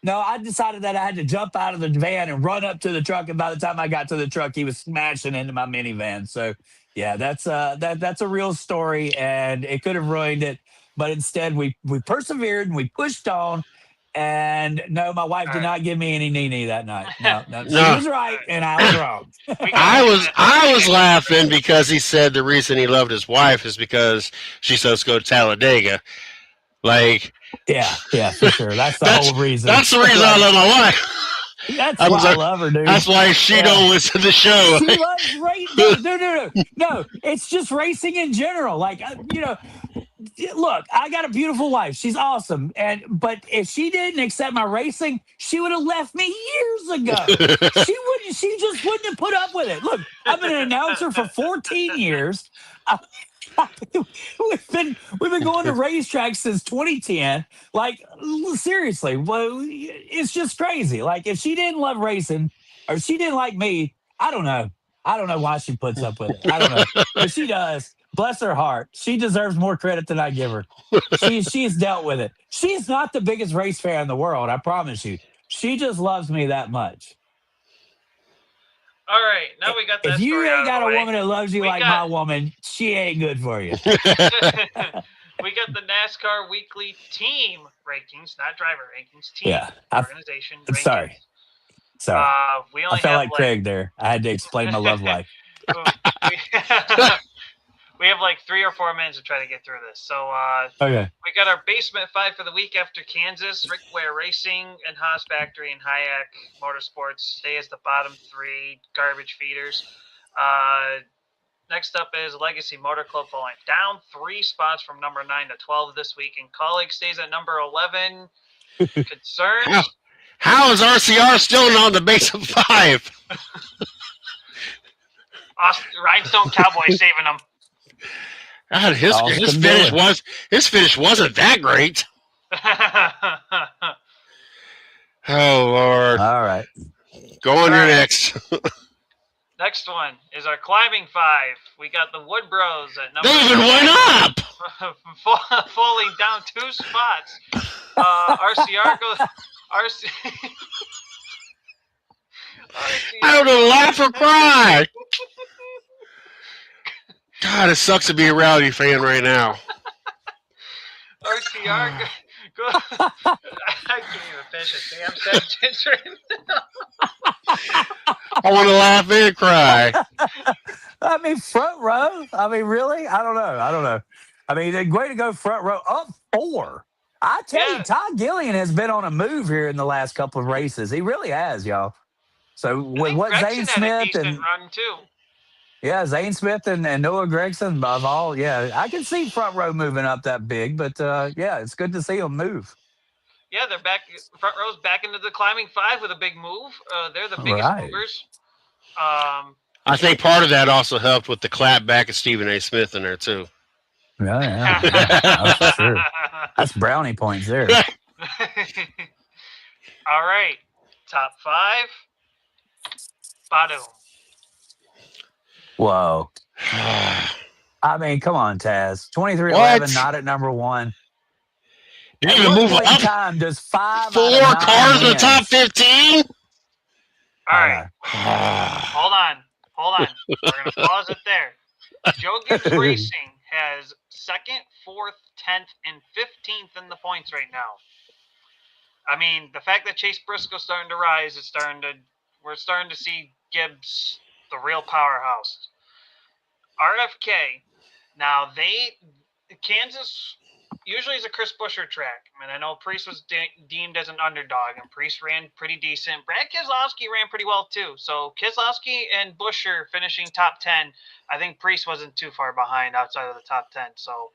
no, I decided that I had to jump out of the van and run up to the truck. And by the time I got to the truck, he was smashing into my minivan. So yeah, that's a real story, and it could have ruined it. But instead, we persevered and we pushed on. And no, my wife did not give me any knee that night. No, she was right, and I was wrong. I was laughing because he said the reason he loved his wife is because she says go to Talladega. Like, yeah, for sure. That's the whole reason. That's the reason I love my wife. That's why I love her, dude. That's why she don't listen to the show. She loves racing. No. It's just racing in general. Like, look, I got a beautiful wife. She's awesome. But if she didn't accept my racing, she would have left me years ago. She just wouldn't have put up with it. Look, I've been an announcer for 14 years. We've been going to racetracks since 2010. Like, seriously, well, it's just crazy. Like, if she didn't love racing or she didn't like me, I don't know. I don't know why she puts up with it. I don't know, but she does. Bless her heart. She deserves more credit than I give her. She's dealt with it. She's not the biggest race fan in the world, I promise you. She just loves me that much. All right, now we got that. If you story ain't got a way. woman that loves you like my woman, she ain't good for you. We got the NASCAR weekly team rankings, not driver rankings. Team organization. Sorry. We only I felt have like Craig there. I had to explain my love life. We have like 3 or 4 minutes to try to get through this. So okay. We got our basement 5 for the week after Kansas. Rick Ware Racing and Haas Factory and Hayek Motorsports stay as the bottom 3 garbage feeders. Next up is Legacy Motor Club falling down 3 spots from number 9 to 12 this week. And Colleague stays at number 11. Concerns? How is RCR still on the basement 5? Rhinestone Cowboy saving them. God, his finish wasn't that great. Oh Lord! All right, go on your next. Next one is our climbing 5. We got the Wood Bros at number. They even went up. Falling down 2 spots. RCR goes. I don't know, laugh or cry. God, it sucks to be a rowdy fan right now. RCR go. I can't even finish a damn sentence right now. I want to laugh and cry. I mean, front row. I mean, really? I don't know. I mean, way to go, front row. Up 4. I tell you, Todd Gillian has been on a move here in the last couple of races. He really has, y'all. So with what Zane Smith and run too. Yeah, Zane Smith and Noah Gregson above all. Yeah, I can see front row moving up that big, but yeah, it's good to see them move. Yeah, they're back. Front row's back into the climbing 5 with a big move. They're the biggest movers. I think part of that also helped with the clap back of Stephen A. Smith in there too. Yeah, that's for sure. That's brownie points there. All right, top 5. Badu. Whoa. I mean, come on, Taz. 2311, not at number 1. Didn't even move up. Time does 5 4 cars in the top 15? All right. Hold hold on. We're going to pause it there. Joe Gibbs Racing has 2nd, 4th, 10th, and 15th in the points right now. I mean, the fact that Chase Briscoe's starting to rise is we're starting to see Gibbs, the real powerhouse. RFK, now Kansas usually is a Chris Buescher track. I mean, I know Priest was deemed as an underdog, and Priest ran pretty decent. Brad Keselowski ran pretty well, too. So Keselowski and Buescher finishing top 10. I think Priest wasn't too far behind outside of the top 10. So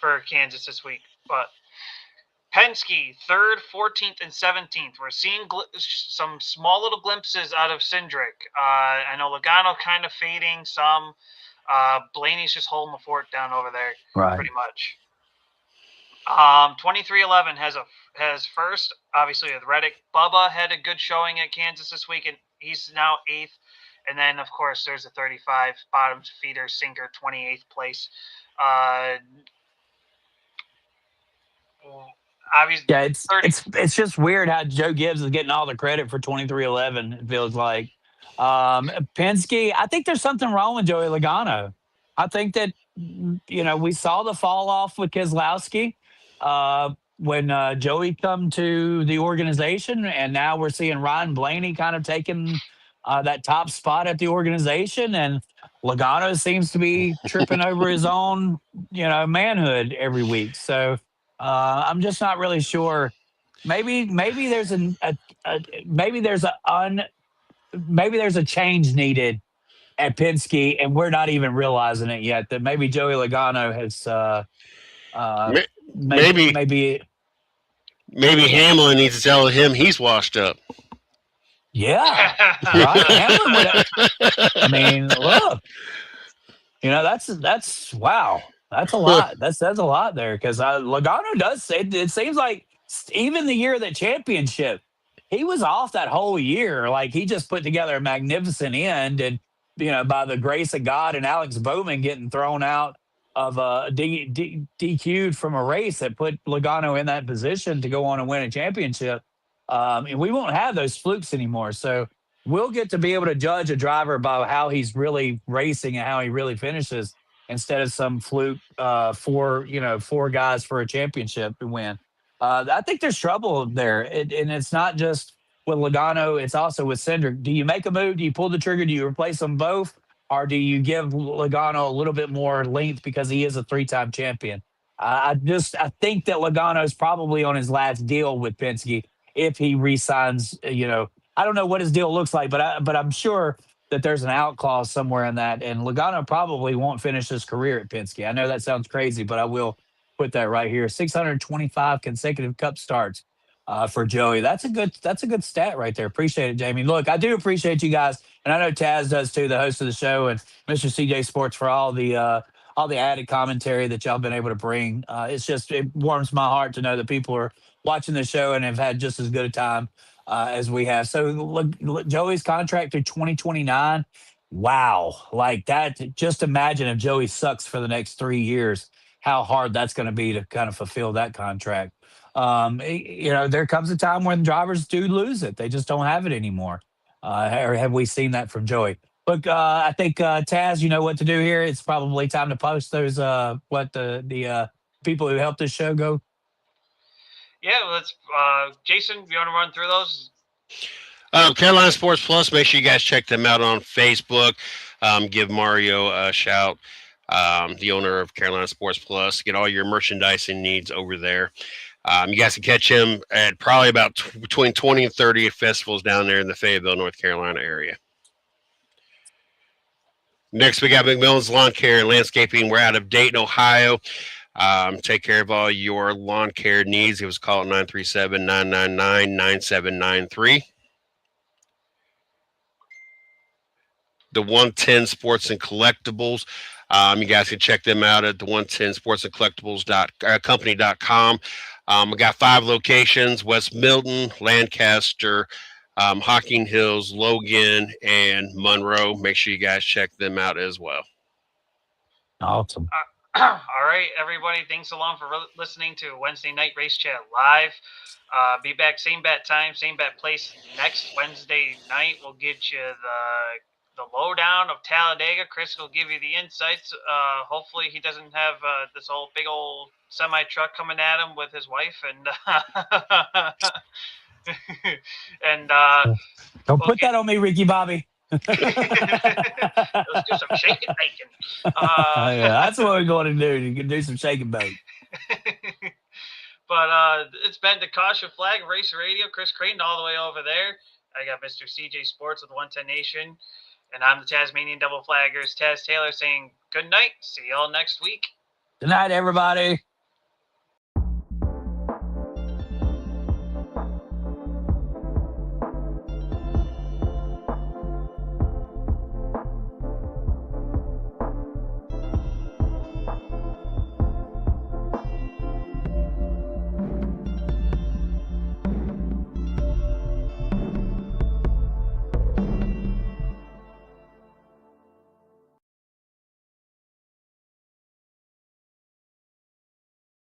for Kansas this week. But Penske, 3rd, 14th, and 17th. We're seeing some small little glimpses out of Cindric. I know Logano kind of fading some. Blaney's just holding the fort down over there, pretty much. 2311 has first, obviously, with Reddick. Bubba had a good showing at Kansas this week, and he's now 8th. And then, of course, there's a 35 bottom feeder sinker, 28th place. Obviously, yeah, it's just weird how Joe Gibbs is getting all the credit for 2311. It feels like Penske. I think there's something wrong with Joey Logano. I think that we saw the fall off with Keselowski when Joey come to the organization, and now we're seeing Ryan Blaney kind of taking that top spot at the organization, and Logano seems to be tripping over his own manhood every week. So. I'm just not really sure. Maybe there's a change needed at Penske, and we're not even realizing it yet. That maybe Joey Logano has maybe Hamlin needs to tell him he's washed up. Yeah, right. Hamlin would. I mean, look, that's wow. That's a lot. That says a lot there because Logano does say it seems like even the year of the championship, he was off that whole year. Like he just put together a magnificent end, and by the grace of God and Alex Bowman getting thrown out of DQ'd from a race that put Logano in that position to go on and win a championship. And we won't have those flukes anymore. So we'll get to be able to judge a driver by how he's really racing and how he really finishes, instead of some fluke four guys for a championship to win. I think there's trouble there. And it's not just with Logano, it's also with Cindric. Do you make a move? Do you pull the trigger? Do you replace them both? Or do you give Logano a little bit more length because he is a 3-time champion? I think that Logano is probably on his last deal with Penske if he re-signs. I don't know what his deal looks like, but I'm sure that there's an out clause somewhere in that, and Logano probably won't finish his career at Penske. I know that sounds crazy, but I will put that right here. 625 consecutive Cup starts for Joey. That's a good stat right there. Appreciate it, Jamie. Look, I do appreciate you guys, and I know Taz does too, the host of the show, and Mr. CJ Sports for all the added commentary that y'all been able to bring. It warms my heart to know that people are watching the show and have had just as good a time as we have. So look, Joey's contract through 2029. Wow. Like that. Just imagine if Joey sucks for the next 3 years, how hard that's going to be to kind of fulfill that contract. There comes a time when drivers do lose it. They just don't have it anymore. Or have we seen that from Joey? Look, I think Taz, you know what to do here. It's probably time to post those the people who helped this show go. Yeah, let's. Jason, you want to run through those? Carolina Sports Plus. Make sure you guys check them out on Facebook. Give Mario a shout, the owner of Carolina Sports Plus. Get all your merchandising needs over there. You guys can catch him at probably about between 20 and 30 festivals down there in the Fayetteville, North Carolina area. Next, we got McMillan's Lawn Care and Landscaping. We're out of Dayton, Ohio. Take care of all your lawn care needs. It was called 937-999-9793. The 110 Sports and Collectibles. You guys can check them out at the 110 Sports and Collectibles company.com. We got 5 locations: West Milton, Lancaster, Hocking Hills, Logan, and Monroe. Make sure you guys check them out as well. Awesome. All right, everybody. Thanks a lot for listening to Wednesday Night Race Chat Live. Be back same bat time, same bat place next Wednesday night. We'll get you the lowdown of Talladega. Chris will give you the insights. Hopefully, he doesn't have this old big old semi truck coming at him with his wife and and Don't put that on me, Ricky Bobby. let's do some shaking bacon. Yeah, that's what we're going to do. You can do some shake and bake. But it's been the Caution Flag Race Radio. Chris Creighton all the way over there. I got Mr. CJ Sports with 110 Nation. And I'm the Tasmanian Double Flaggers, Taz Taylor, saying good night. See y'all next week. Good night, everybody.